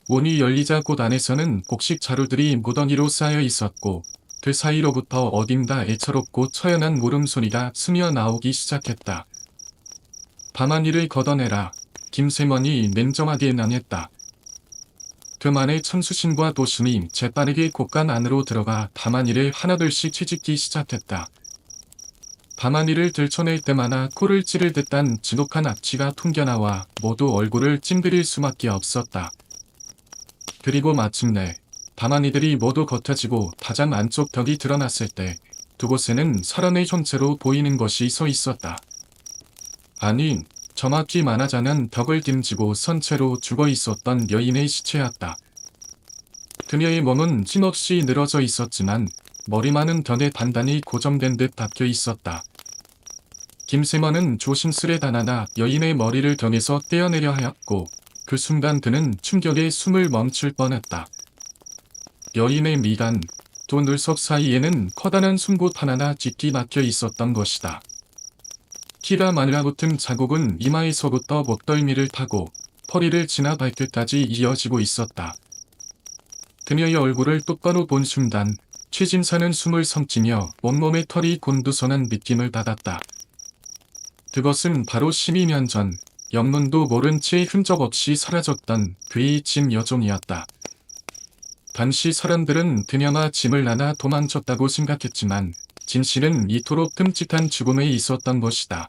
문이 열리자 곳 안에서는 곡식 자루들이 무더기로 쌓여 있었고 그 사이로부터 어딘가 애처롭고 처연한 울음소리가 스며 나오기 시작했다. 밤하늘을 걷어내라. 김세먼이 냉정하게 난했다. 그만의 천수신과 도심이 재빠르게 곳간 안으로 들어가 밤하늘을 하나둘씩 채집기 시작했다. 밤하늘을 들춰낼 때마다 코를 찌를 듯한 지독한 악취가 풍겨나와 모두 얼굴을 찡그릴 수밖에 없었다. 그리고 마침내 밤하늘들이 모두 겉어지고 가장 안쪽 벽이 드러났을 때 그곳에는 사람의 형체로 보이는 것이 서 있었다. 아니, 정확히 말하자면 벽을 dim지고 선 채로 죽어 있었던 여인의 시체였다. 그녀의 몸은 힘없이 늘어져 있었지만 머리만은 벽에 단단히 고정된 듯 박혀 있었다. 김세먼은 조심스레 다나나 여인의 머리를 벽에서 떼어내려 하였고 그 순간 그는 충격에 숨을 멈출 뻔했다. 여인의 미간, 두 눈썹 사이에는 커다란 숨곳 하나가 짙이 막혀 있었던 것이다. 키가 말라붙은 자국은 이마에서부터 목덜미를 타고 허리를 지나 발끝까지 이어지고 있었다. 그녀의 얼굴을 똑바로 본 순간 최진사는 숨을 삼키며 온몸의 털이 곤두서는 느낌을 받았다. 그것은 바로 12년 전 영문도 모른 채 흔적 없이 사라졌던 그의 짐 여종이었다. 당시 사람들은 그녀가 짐을 나눠 도망쳤다고 생각했지만 진실은 이토록 끔찍한 죽음에 있었던 것이다.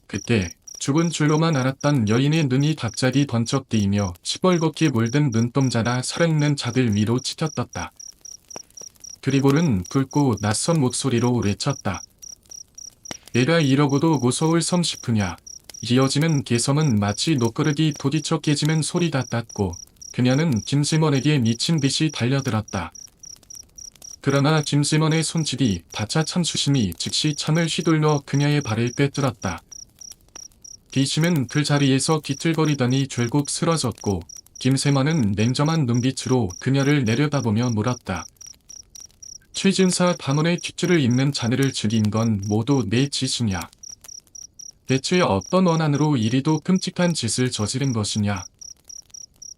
그때 죽은 줄로만 알았던 여인의 눈이 갑자기 번쩍 뜨이며 시뻘겋게 물든 눈동자가 살아있는 자들 위로 치켜떴다. 그리고는 붉고 낯선 목소리로 외쳤다. 내가 이러고도 무서울 섬 싶으냐. 이어지는 개성은 마치 노끄러기 부딪혀 깨지는 소리 같았고 그녀는 김세먼에게 미친 듯이 달려들었다. 그러나 김세먼의 손짓이 바차 참수심이 즉시 창을 휘둘러 그녀의 발을 꿰뚫었다. 귀신은 그 자리에서 뒤틀거리더니 결국 쓰러졌고 김세먼은 냉정한 눈빛으로 그녀를 내려다보며 물었다. 최진사 가문의 뒷줄을 잇는 자네를 죽인 건 모두 내 짓이냐? 대체 어떤 원한으로 이리도 끔찍한 짓을 저지른 것이냐?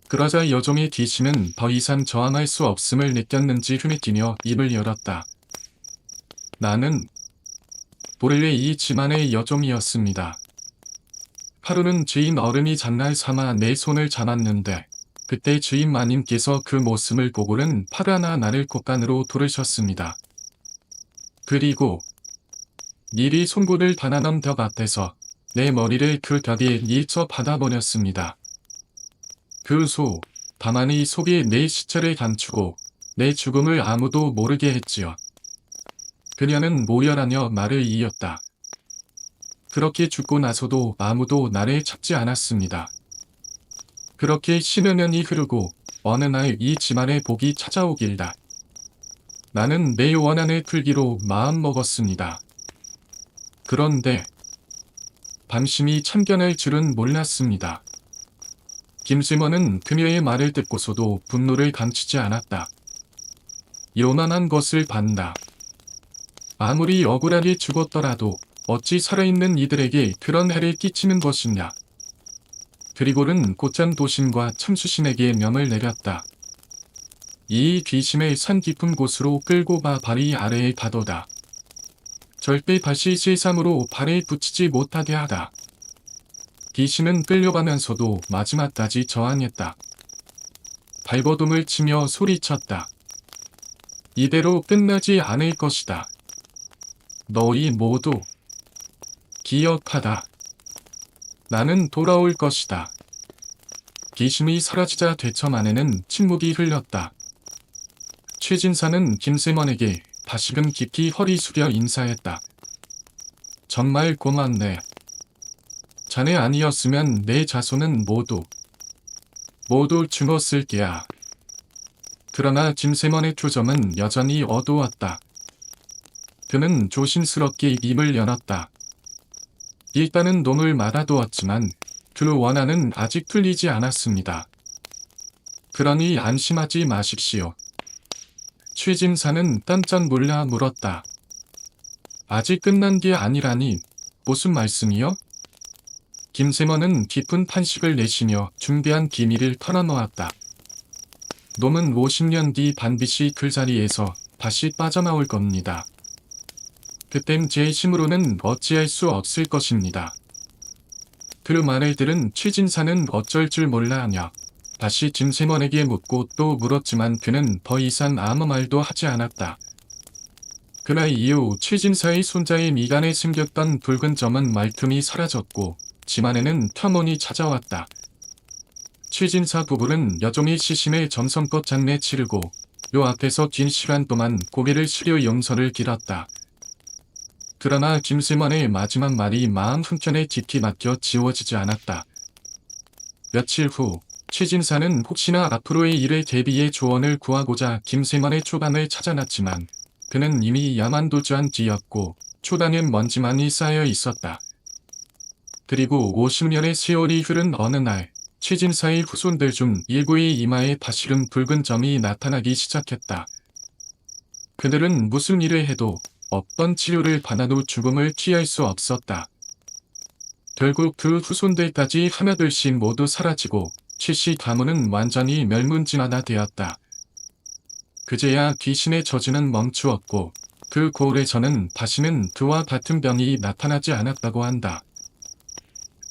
그러자 여종의 귀신은 더 이상 저항할 수 없음을 느꼈는지 흐느끼며 입을 열었다. 나는 본래 이 집안의 여종이었습니다. 하루는 주인 어른이 장날 삼아 내 손을 잡았는데 그때 주인 마님께서 그 모습을 보고는 팔 하나 나를 곳간으로 두르셨습니다. 그리고 미리 송곳을 반환한 벽 앞에서 내 머리를 그 벽에 밀쳐 박아버렸습니다. 그 후 가만히 속에 내 시체를 감추고 내 죽음을 아무도 모르게 했지요. 그녀는 모혈하며 말을 이었다. 그렇게 죽고 나서도 아무도 나를 찾지 않았습니다. 그렇게 10여 년이 흐르고 어느 날 이 집안의 복이 찾아오길다. 나는 내 원한을 풀기로 마음먹었습니다. 그런데 밤심이 참견할 줄은 몰랐습니다. 김세먼은 그녀의 말을 듣고서도 분노를 감추지 않았다. 요만한 것을 반다. 아무리 억울하게 죽었더라도 어찌 살아있는 이들에게 그런 해를 끼치는 것이냐. 그리고는 곧장 도신과 참수신에게 명을 내렸다. 이 귀신을 산 깊은 곳으로 끌고 가 바위 아래에 가둬다. 절대 다시 세상으로 발을 붙이지 못하게 하다. 귀신은 끌려가면서도 마지막까지 저항했다. 발버둥을 치며 소리쳤다. 이대로 끝나지 않을 것이다. 너희 모두 기억하다. 나는 돌아올 것이다. 귀신이 사라지자 대처 안에는 침묵이 흘렀다. 최진사는 김세먼에게 다시금 깊이 허리 숙여 인사했다. 정말 고맙네. 자네 아니었으면 내 자손은 모두 죽었을 게야. 그러나 김세먼의 표정은 여전히 어두웠다. 그는 조심스럽게 입을 열었다. 일단은 놈을 막아두었지만 그 원한은 아직 풀리지 않았습니다. 그러니 안심하지 마십시오. 최진사는 깜짝 놀라 물었다. 아직 끝난 게 아니라니 무슨 말씀이요? 김세먼은 깊은 탄식을 내쉬며 준비한 비밀을 털어놓았다. 놈은 50년 뒤 반드시 그 자리에서 다시 빠져나올 겁니다. 그땐 제 힘으로는 어찌할 수 없을 것입니다. 그 말을 들은 최진사는 어쩔 줄 몰라 하며 다시 김세먼에게 묻고 또 물었지만 그는 더 이상 아무 말도 하지 않았다. 그날 이후 최진사의 손자의 미간에 생겼던 붉은 점은 말끔히 사라졌고 집안에는 터몬이 찾아왔다. 최진사 부부는 여종의 시신을 정성껏 장례 치르고 요 앞에서 긴 시간 동안 고개를 숙여 용서를 빌었다. 그러나 김세먼의 마지막 말이 마음 한켠에 깊이 막혀 지워지지 않았다. 며칠 후 최진사는 혹시나 앞으로의 일에 대비해 조언을 구하고자 김세먼의 초반을 찾아났지만 그는 이미 야만도주한 뒤였고 초단엔 먼지만이 쌓여 있었다. 그리고 50년의 세월이 흐른 어느 날 최진사의 후손들 중 일구의 이마에 다시금 붉은 점이 나타나기 시작했다. 그들은 무슨 일을 해도 어떤 치료를 받아도 죽음을 피할 수 없었다. 결국 그 후손들까지 하나둘씩 모두 사라지고 최씨 가문은 완전히 멸문지화가 되었다. 그제야 귀신의 저주는 멈추었고 그 고을에서는 다시는 그와 같은 병이 나타나지 않았다고 한다.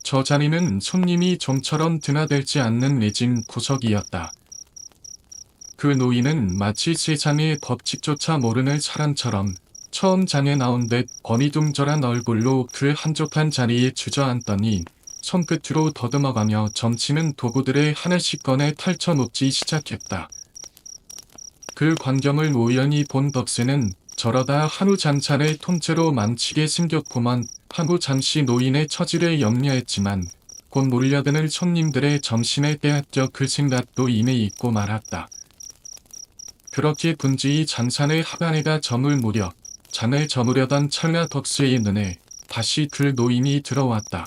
저 자리는 손님이 좀처럼 드나들지 않는 외진 구석이었다. 그 노인은 마치 세상의 법칙조차 모르는 사람처럼 처음 장에 나온 듯 어리둥절한 얼굴로 그 한적한 자리에 주저앉더니 손끝으로 더듬어가며 점치는 도구들을 하나씩 꺼내 펼쳐놓지 시작했다. 그 광경을 우연히 본 덕세는 저러다 하루 장사를 통째로 망치게 생겼구먼 하고 잠시 노인의 처지를 염려했지만 곧 몰려드는 손님들의 점심에 빼앗겨 그 생각도 이내 잊고 말았다. 그렇게 분주히 장산을 하간에가 저물 무렵 장을 저무려던 찰나 덕스의 눈에 다시 그 노인이 들어왔다.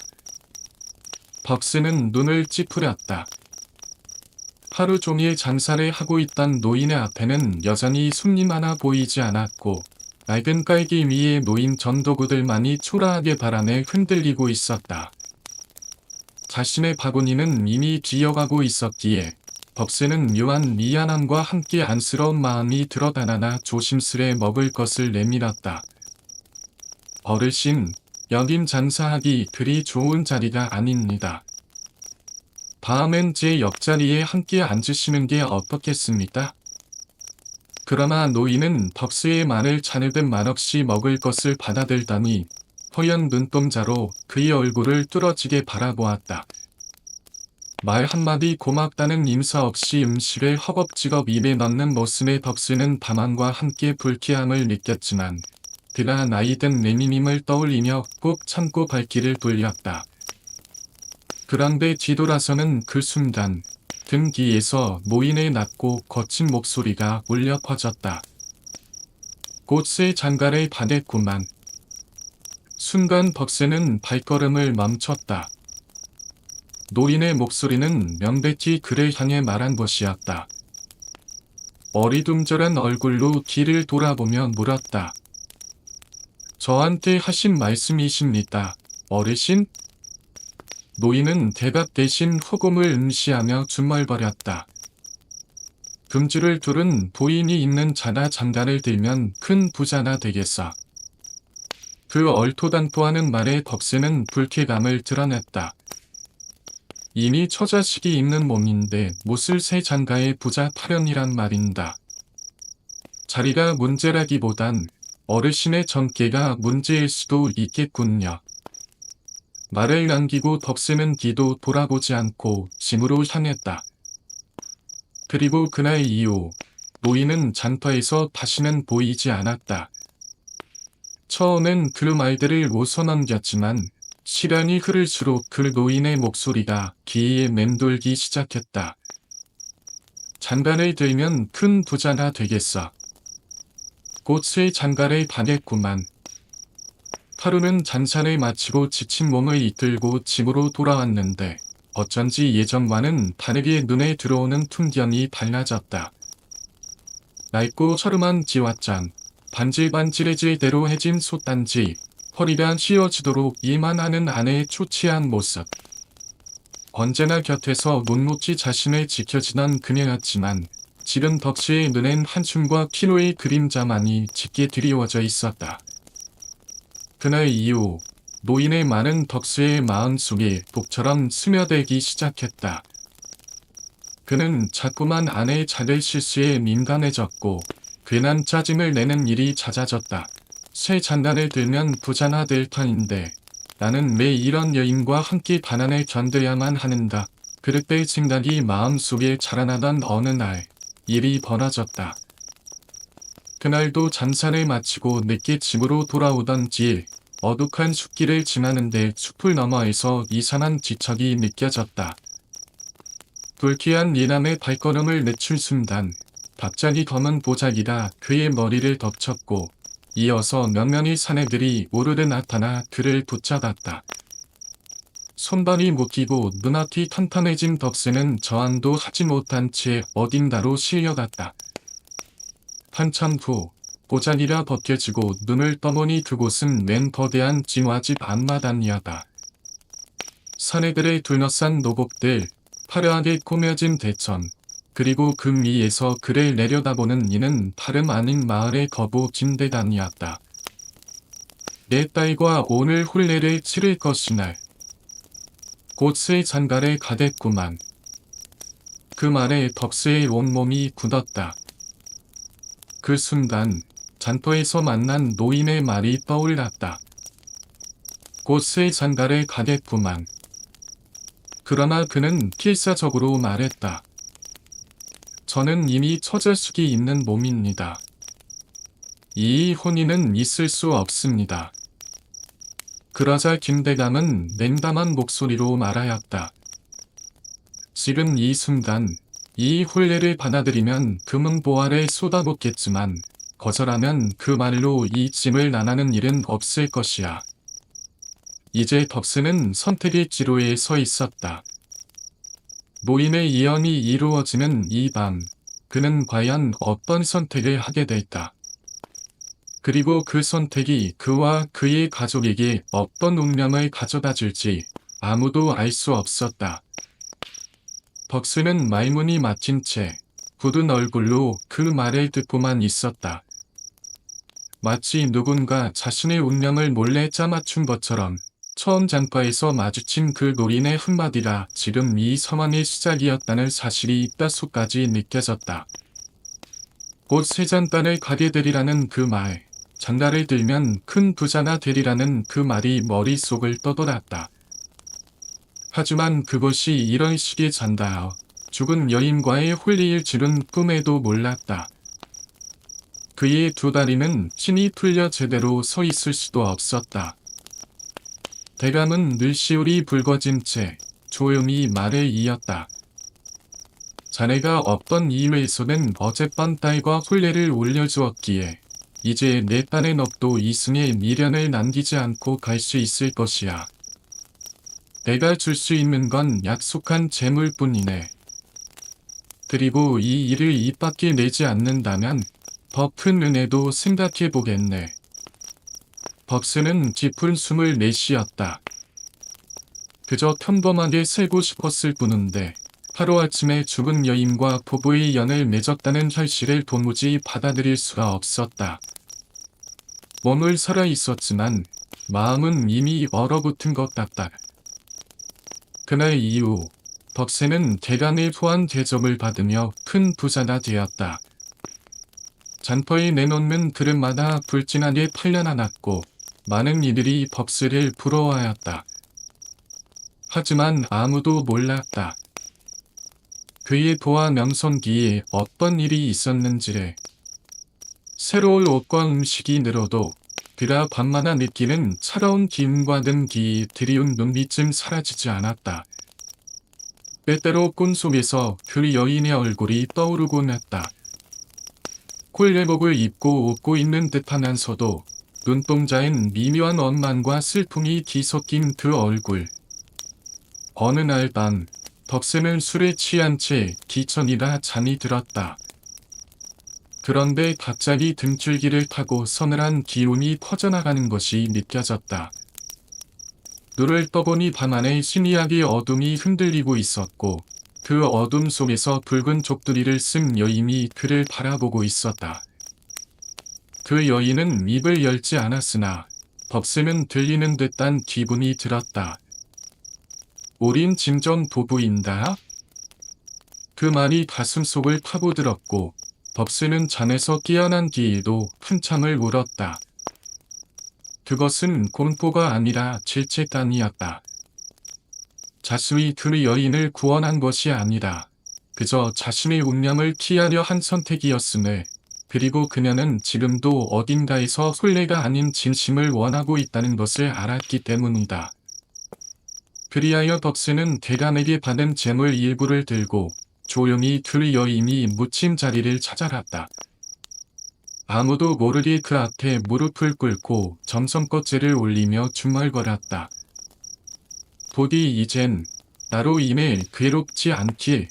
덕스는 눈을 찌푸렸다. 하루 종일 장사를 하고 있던 노인의 앞에는 여전히 손님 하나 보이지 않았고 낡은 깔기 위에 놓인 전도구들만이 초라하게 바람에 흔들리고 있었다. 자신의 바구니는 이미 기어가고 있었기에 덕스는 묘한 미안함과 함께 안쓰러운 마음이 들어다나나 조심스레 먹을 것을 내밀었다. 어르신, 여긴 장사하기 그리 좋은 자리가 아닙니다. 다음엔 제 옆자리에 함께 앉으시는 게 어떻겠습니까? 그러나 노인은 덕스의 말을 자르듯 말없이 먹을 것을 받아들더니 허연 눈동자로 그의 얼굴을 뚫어지게 바라보았다. 말 한마디 고맙다는 인사 없이 음식을 허겁지겁 입에 넣는 모습에 덕스는 밤함과 함께 불쾌함을 느꼈지만 그가 나이든 레미님을 떠올리며 꼭 참고 발길을 돌렸다. 그런데 뒤돌아서는 그 순간 등 뒤에서 노인의 낮고 거친 목소리가 울려 퍼졌다. 곧새 장가를 받았구만. 순간 덕세는 발걸음을 멈췄다. 노인의 목소리는 명백히 그를 향해 말한 것이었다. 어리둥절한 얼굴로 뒤를 돌아보며 물었다. 저한테 하신 말씀이십니까, 어르신? 노인은 대답 대신 후금을 응시하며 중얼거렸다. 금주를 두른 부인이 있는 자나 장가를 들면 큰 부자나 되겠어. 그 얼토당토하는 말에 덕세는 불쾌감을 드러냈다. 이미 처자식이 있는 몸인데 못을 새 장가의 부자 타령이란 말인다. 자리가 문제라기보단 어르신의 정계가 문제일 수도 있겠군요. 말을 남기고 덕세는 뒤도 돌아보지 않고 집으로 향했다. 그리고 그날 이후 노인은 장터에서 다시는 보이지 않았다. 처음엔 그 말들을 웃어넘겼지만 시간이 흐를수록 그 노인의 목소리가 귀에 맴돌기 시작했다. 장가를 들면 큰 부자가 되겠어. 곧 새 장가를 받았구만. 하루는 장사를 마치고 지친 몸을 이끌고 집으로 돌아왔는데 어쩐지 예전과는 다르게 눈에 들어오는 풍경이 달라졌다. 낡고 허름한 지왓장, 반질반질해질 대로 해진 솥단지, 허리가 휘어지도록 일만 하는 아내의 초췌한 모습. 언제나 곁에서 묵묵히 자신을 지켜주던 그녀였지만 지금 덕수의 눈엔 한숨과 피로의 그림자만이 짙게 드리워져 있었다. 그날 이후 노인의 말은 덕수의 마음속에 독처럼 스며들기 시작했다. 그는 자꾸만 아내의 작은 실수에 민감해졌고 괜한 짜증을 내는 일이 잦아졌다. 새 장가를 들면 부자나 될 터인데 나는 왜 이런 여인과 함께 가난을 견뎌야만 하는가. 그릇될 생각이 마음속에 자라나던 어느 날 일이 벌어졌다. 그날도 장사를 마치고 늦게 집으로 돌아오던 길, 어둑한 숲길을 지나는데 숲을 너머에서 이상한 기척이 느껴졌다. 불쾌한 예남의 발걸음을 늦출 순간 갑자기 검은 보자기가 그의 머리를 덮쳤고 이어서 몇 명의 사내들이 오르르 나타나 그를 붙잡았다. 손발이 묶이고 눈앞이 탄탄해진 덕세는 저항도 하지 못한 채 어딘가로 실려갔다. 한참 후 보자기가 벗겨지고 눈을 떠보니 그곳은 웬 거대한 진화집 앞마당이었다. 사내들의 둘러싼 노복들, 화려하게 꾸며진 대천, 그리고 그 위에서 그를 내려다보는 이는 다름 아닌 마을의 거부 진대단이었다. 내 딸과 오늘 혼례를 치를 것이날. 곧새 장가를 가댔구만. 그 말에 덕스의 온몸이 굳었다. 그 순간 잔터에서 만난 노인의 말이 떠올랐다. 곧새 장가를 가겠구만. 그러나 그는 필사적으로 말했다. 저는 이미 처자식이 있는 몸입니다. 이 혼인은 있을 수 없습니다. 그러자 김대감은 냉담한 목소리로 말하였다. 지금 이 순간 이 혼례를 받아들이면 금은보화를 쏟아붓겠지만 거절하면 그 말로 이 짐을 나누는 일은 없을 것이야. 이제 덕스는 선택의 지로에 서 있었다. 노인의 예언이 이루어지는 이 밤, 그는 과연 어떤 선택을 하게 될까? 그리고 그 선택이 그와 그의 가족에게 어떤 운명을 가져다 줄지 아무도 알 수 없었다. 덕스는 말문이 막힌 채 굳은 얼굴로 그 말을 듣고만 있었다. 마치 누군가 자신의 운명을 몰래 짜맞춘 것처럼 처음 장가에서 마주친 그 노인의 한마디가 지금 이 상황의 시작이었다는 사실이 뼛속까지 느껴졌다. 곧 새 장가를 가게 되리라는 그 말, 장가를 들면 큰 부자가 되리라는 그 말이 머릿속을 떠돌았다. 하지만 그것이 이런 식의 장가여 죽은 여인과의 혼리일 줄은 꿈에도 몰랐다. 그의 두 다리는 힘이 풀려 제대로 서 있을 수도 없었다. 대감은 늘시울이 붉어진 채 조용히 말을 이었다. 자네가 없던 이 외소는 어젯밤 딸과 혼례를 올려주었기에 이제 내 딸의 넋도 이승에 미련을 남기지 않고 갈 수 있을 것이야. 내가 줄 수 있는 건 약속한 재물뿐이네. 그리고 이 일을 입 밖에 내지 않는다면 더 큰 은혜도 생각해 보겠네. 덕스는 깊은 숨을 내쉬었다. 그저 평범하게 살고 싶었을 뿐인데 하루아침에 죽은 여인과 부부의 연을 맺었다는 현실을 도무지 받아들일 수가 없었다. 몸을 살아 있었지만 마음은 이미 얼어붙은 것 같다. 그날 이후 덕세는 대간의 후한 대접을 받으며 큰 부자가 되었다. 잔터에 내놓는 그릇마다 불진하게 팔려나갔고 많은 이들이 덕세를 부러워하였다. 하지만 아무도 몰랐다. 그의 부와 명성기에 어떤 일이 있었는지를. 새로운 옷과 음식이 늘어도 그가 밤마다 느끼는 차가운 기운과 등기 드리운 눈빛은 사라지지 않았다. 때때로 꿈속에서 그 여인의 얼굴이 떠오르곤 했다. 콜레복을 입고 웃고 있는 듯하면서도 눈동자엔 미묘한 원망과 슬픔이 뒤섞인 그 얼굴. 어느 날 밤 덕세는 술에 취한 채 기천이라 잠이 들었다. 그런데 갑자기 등줄기를 타고 서늘한 기운이 퍼져나가는 것이 느껴졌다. 눈을 떠보니 밤하늘 신이하게 어둠이 흔들리고 있었고 그 어둠 속에서 붉은 족두리를 쓴 여인이 그를 바라보고 있었다. 그 여인은 입을 열지 않았으나 덕세는 들리는 듯한 기분이 들었다. 우린 진정 부부인다. 그 말이 가슴속을 파고들었고 덕세는 잠에서 깨어난 뒤에도 한참을 울었다. 그것은 공포가 아니라 질책감이었다. 자신이 그 여인을 구원한 것이 아니라 그저 자신의 운명을 피하려 한 선택이었음을, 그리고 그녀는 지금도 어딘가에서 혼례가 아닌 진심을 원하고 있다는 것을 알았기 때문이다. 그리하여 덕세는 대감에게 받은 재물 일부를 들고 조용히 그 여인이 묻힌 자리를 찾아갔다. 아무도 모르게 그 앞에 무릎을 꿇고 점성껏째를 올리며 중얼거렸다. 부디 이젠 나로 인해 괴롭지 않길.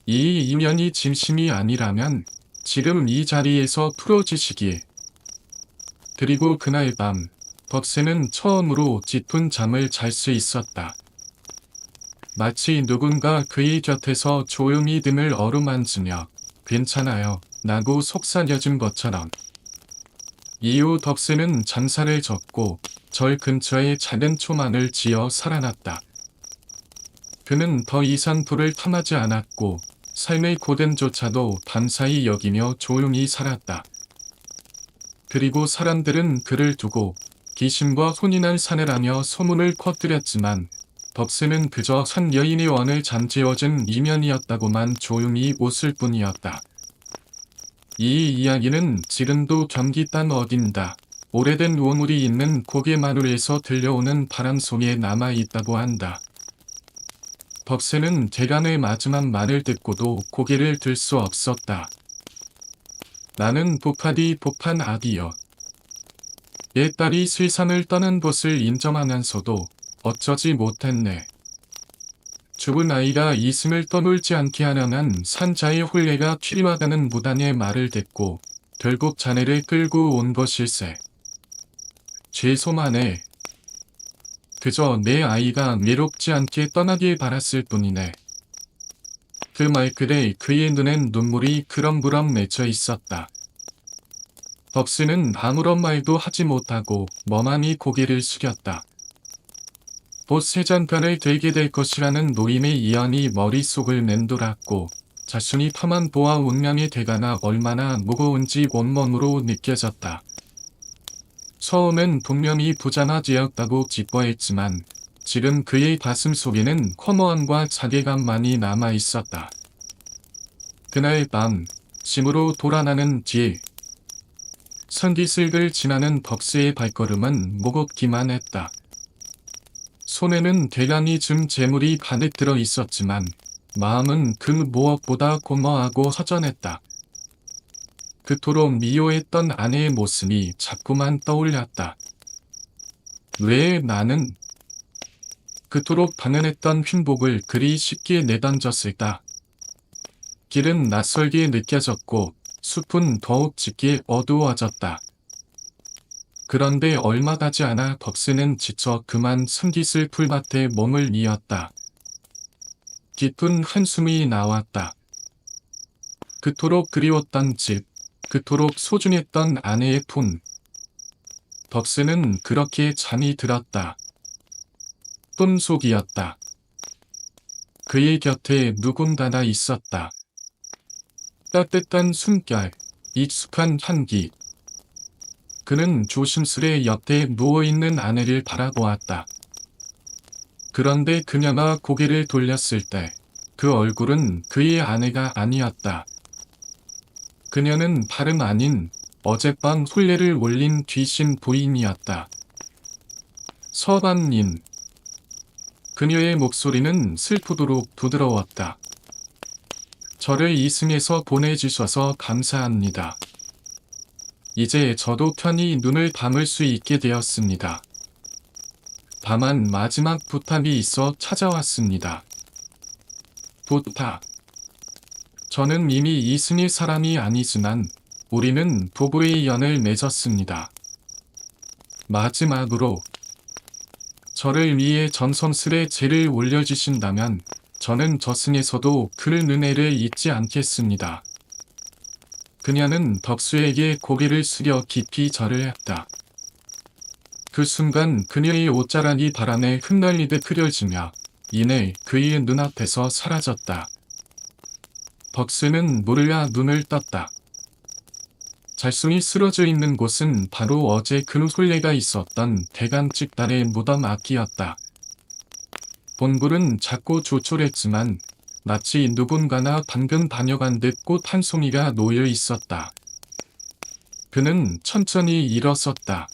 이 인연이 진심이 아니라면 지금 이 자리에서 풀어주시길. 그리고 그날 밤 덕세는 처음으로 짙은 잠을 잘 수 있었다. 마치 누군가 그의 곁에서 조용히 등을 어루만지며 괜찮아요 라고 속삭여준 것처럼. 이후 덕세는 장사를 접고 절 근처에 작은 초만을 지어 살아났다. 그는 더 이상 불을 탐하지 않았고 삶의 고됨조차도 밤사이 여기며 조용히 살았다. 그리고 사람들은 그를 두고 귀신과 혼인할 사내라며 소문을 퍼뜨렸지만 덕스는 그저 한 여인의 원을 잠재워준 이면이었다고만 조용히 웃을 뿐이었다. 이 이야기는 지금도 경기 딴 어딘가 오래된 우물이 있는 고개 마루에서 들려오는 바람 속에 남아있다고 한다. 덕스는 대간의 마지막 말을 듣고도 고개를 들 수 없었다. 나는 복하디 복한 아기여. 옛 딸이 세상을 떠난 것을 인정하면서도 어쩌지 못했네. 죽은 아이가 이승을 떠놀지 않게 하려는 산자의 혼례가 필요하다는 무당의 말을 듣고 결국 자네를 끌고 온 것일세. 죄송하네. 그저 내 아이가 외롭지 않게 떠나길 바랐을 뿐이네. 그 말끝에 그의 눈엔 눈물이 그렁그렁 맺혀 있었다. 덕스는 아무런 말도 하지 못하고 멍하니 고개를 숙였다. 곧 세잔가를 들게 될 것이라는 노인의 예언이 머릿속을 맴돌았고 자신이 탐한 보아 운명의 대가가 얼마나 무거운지 온몸으로 느껴졌다. 처음엔 분명히 부자나지였다고 기뻐했지만 지금 그의 가슴 속에는 허무함과 자괴감만이 남아있었다. 그날 밤 짐으로 돌아나는 뒤 선기슭을 지나는 덕스의 발걸음은 무겁기만 했다. 손에는 대량이 준 재물이 가득 들어 있었지만 마음은 그 무엇보다 공허하고 허전했다. 그토록 미워했던 아내의 모습이 자꾸만 떠올랐다. 왜 나는 그토록 당연했던 횡복을 그리 쉽게 내던졌을까? 길은 낯설게 느껴졌고 숲은 더욱 짙게 어두워졌다. 그런데 얼마 가지 않아 덕스는 지쳐 그만 숨깃을 풀밭에 몸을 뉘었다. 깊은 한숨이 나왔다. 그토록 그리웠던 집, 그토록 소중했던 아내의 품. 덕스는 그렇게 잠이 들었다. 꿈속이었다. 그의 곁에 누군가가 있었다. 따뜻한 숨결, 익숙한 향기. 그는 조심스레 옆에 누워있는 아내를 바라보았다. 그런데 그녀가 고개를 돌렸을 때 그 얼굴은 그의 아내가 아니었다. 그녀는 다름 아닌 어젯밤 혼례를 올린 귀신 부인이었다. 서반님. 그녀의 목소리는 슬프도록 부드러웠다. 저를 이승에서 보내주셔서 감사합니다. 이제 저도 편히 눈을 감을 수 있게 되었습니다. 다만 마지막 부탁이 있어 찾아왔습니다. 부탁. 저는 이미 이승의 사람이 아니지만 우리는 부부의 연을 맺었습니다. 마지막으로 저를 위해 정성스레 제를 올려주신다면 저는 저승에서도 그 은혜를 잊지 않겠습니다. 그녀는 덕수에게 고개를 숙여 깊이 절을 했다. 그 순간 그녀의 옷자락이 바람에 흩날리듯 흐려지며 이내 그의 눈앞에서 사라졌다. 덕수는 모르야 눈을 떴다. 잘송이 쓰러져 있는 곳은 바로 어제 그 혼례가 있었던 대강찍달의 무덤 앞이었다. 본굴은 작고 조촐했지만 마치 누군가나 방금 다녀간 듯 꽃 한 송이가 놓여 있었다. 그는 천천히 일어섰다.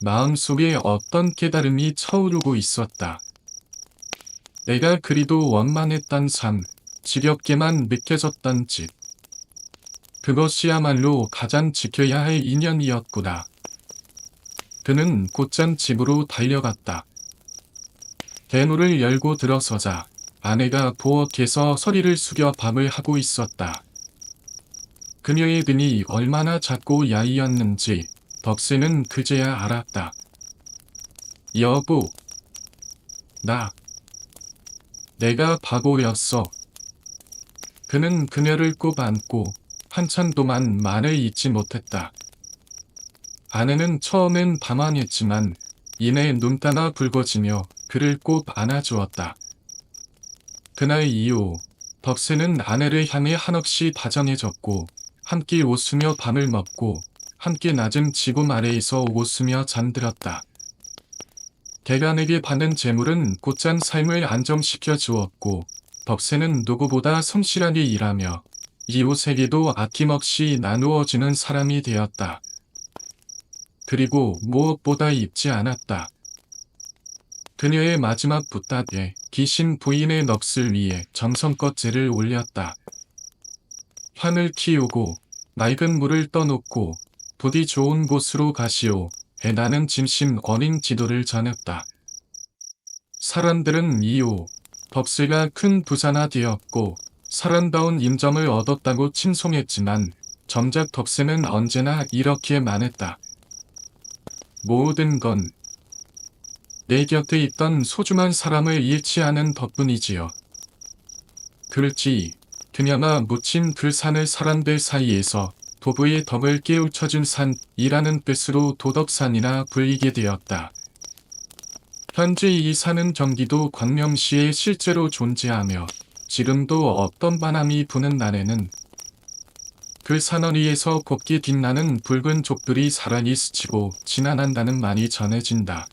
마음속에 어떤 깨달음이 차오르고 있었다. 내가 그리도 원만했던 삶, 지겹게만 느껴졌던 집. 그것이야말로 가장 지켜야 할 인연이었구나. 그는 곧장 집으로 달려갔다. 대문을 열고 들어서자 아내가 부엌에서 서리를 숙여 밥을 하고 있었다. 그녀의 등이 얼마나 작고 야이었는지 덕스는 그제야 알았다. 여보, 내가 바보였어. 그는 그녀를 꼭 안고 한참 동안 말을 잇지 못했다. 아내는 처음엔 방황했지만 이내 눈가가 붉어지며 그를 꼭 안아주었다. 그날 이후 덕세는 아내를 향해 한없이 다정해졌고 함께 웃으며 밤을 먹고 함께 낮은 지붕 아래에서 웃으며 잠들었다. 대간에게 받는 재물은 곧장 삶을 안정시켜 주었고 덕세는 누구보다 성실하게 일하며 이웃에게도 아낌없이 나누어 주는 사람이 되었다. 그리고 무엇보다 잊지 않았다. 그녀의 마지막 부탁에 기신 부인의 넋을 위해 정성껏 제를 올렸다. 환을 키우고 맑은 물을 떠놓고 부디 좋은 곳으로 가시오. 나는 진심 어린 지도를 전했다. 사람들은 이후 덕세가 큰 부자가 되었고 사람다운 인정을 얻었다고 칭송했지만 정작 덕세는 언제나 이렇게 말했다. 모든 건 내 곁에 있던 소중한 사람을 잃지 않은 덕분이지요. 그렇지, 그녀가 묻힌 그 산을 사람들 사이에서 도부의 덕을 깨우쳐준 산이라는 뜻으로 도덕산이라 불리게 되었다. 현재 이 산은 경기도 광명시에 실제로 존재하며 지금도 어떤 바람이 부는 날에는 그 산원 위에서 곱게 빛나는 붉은 족들이 사랑이 스치고 지나간다는 말이 전해진다.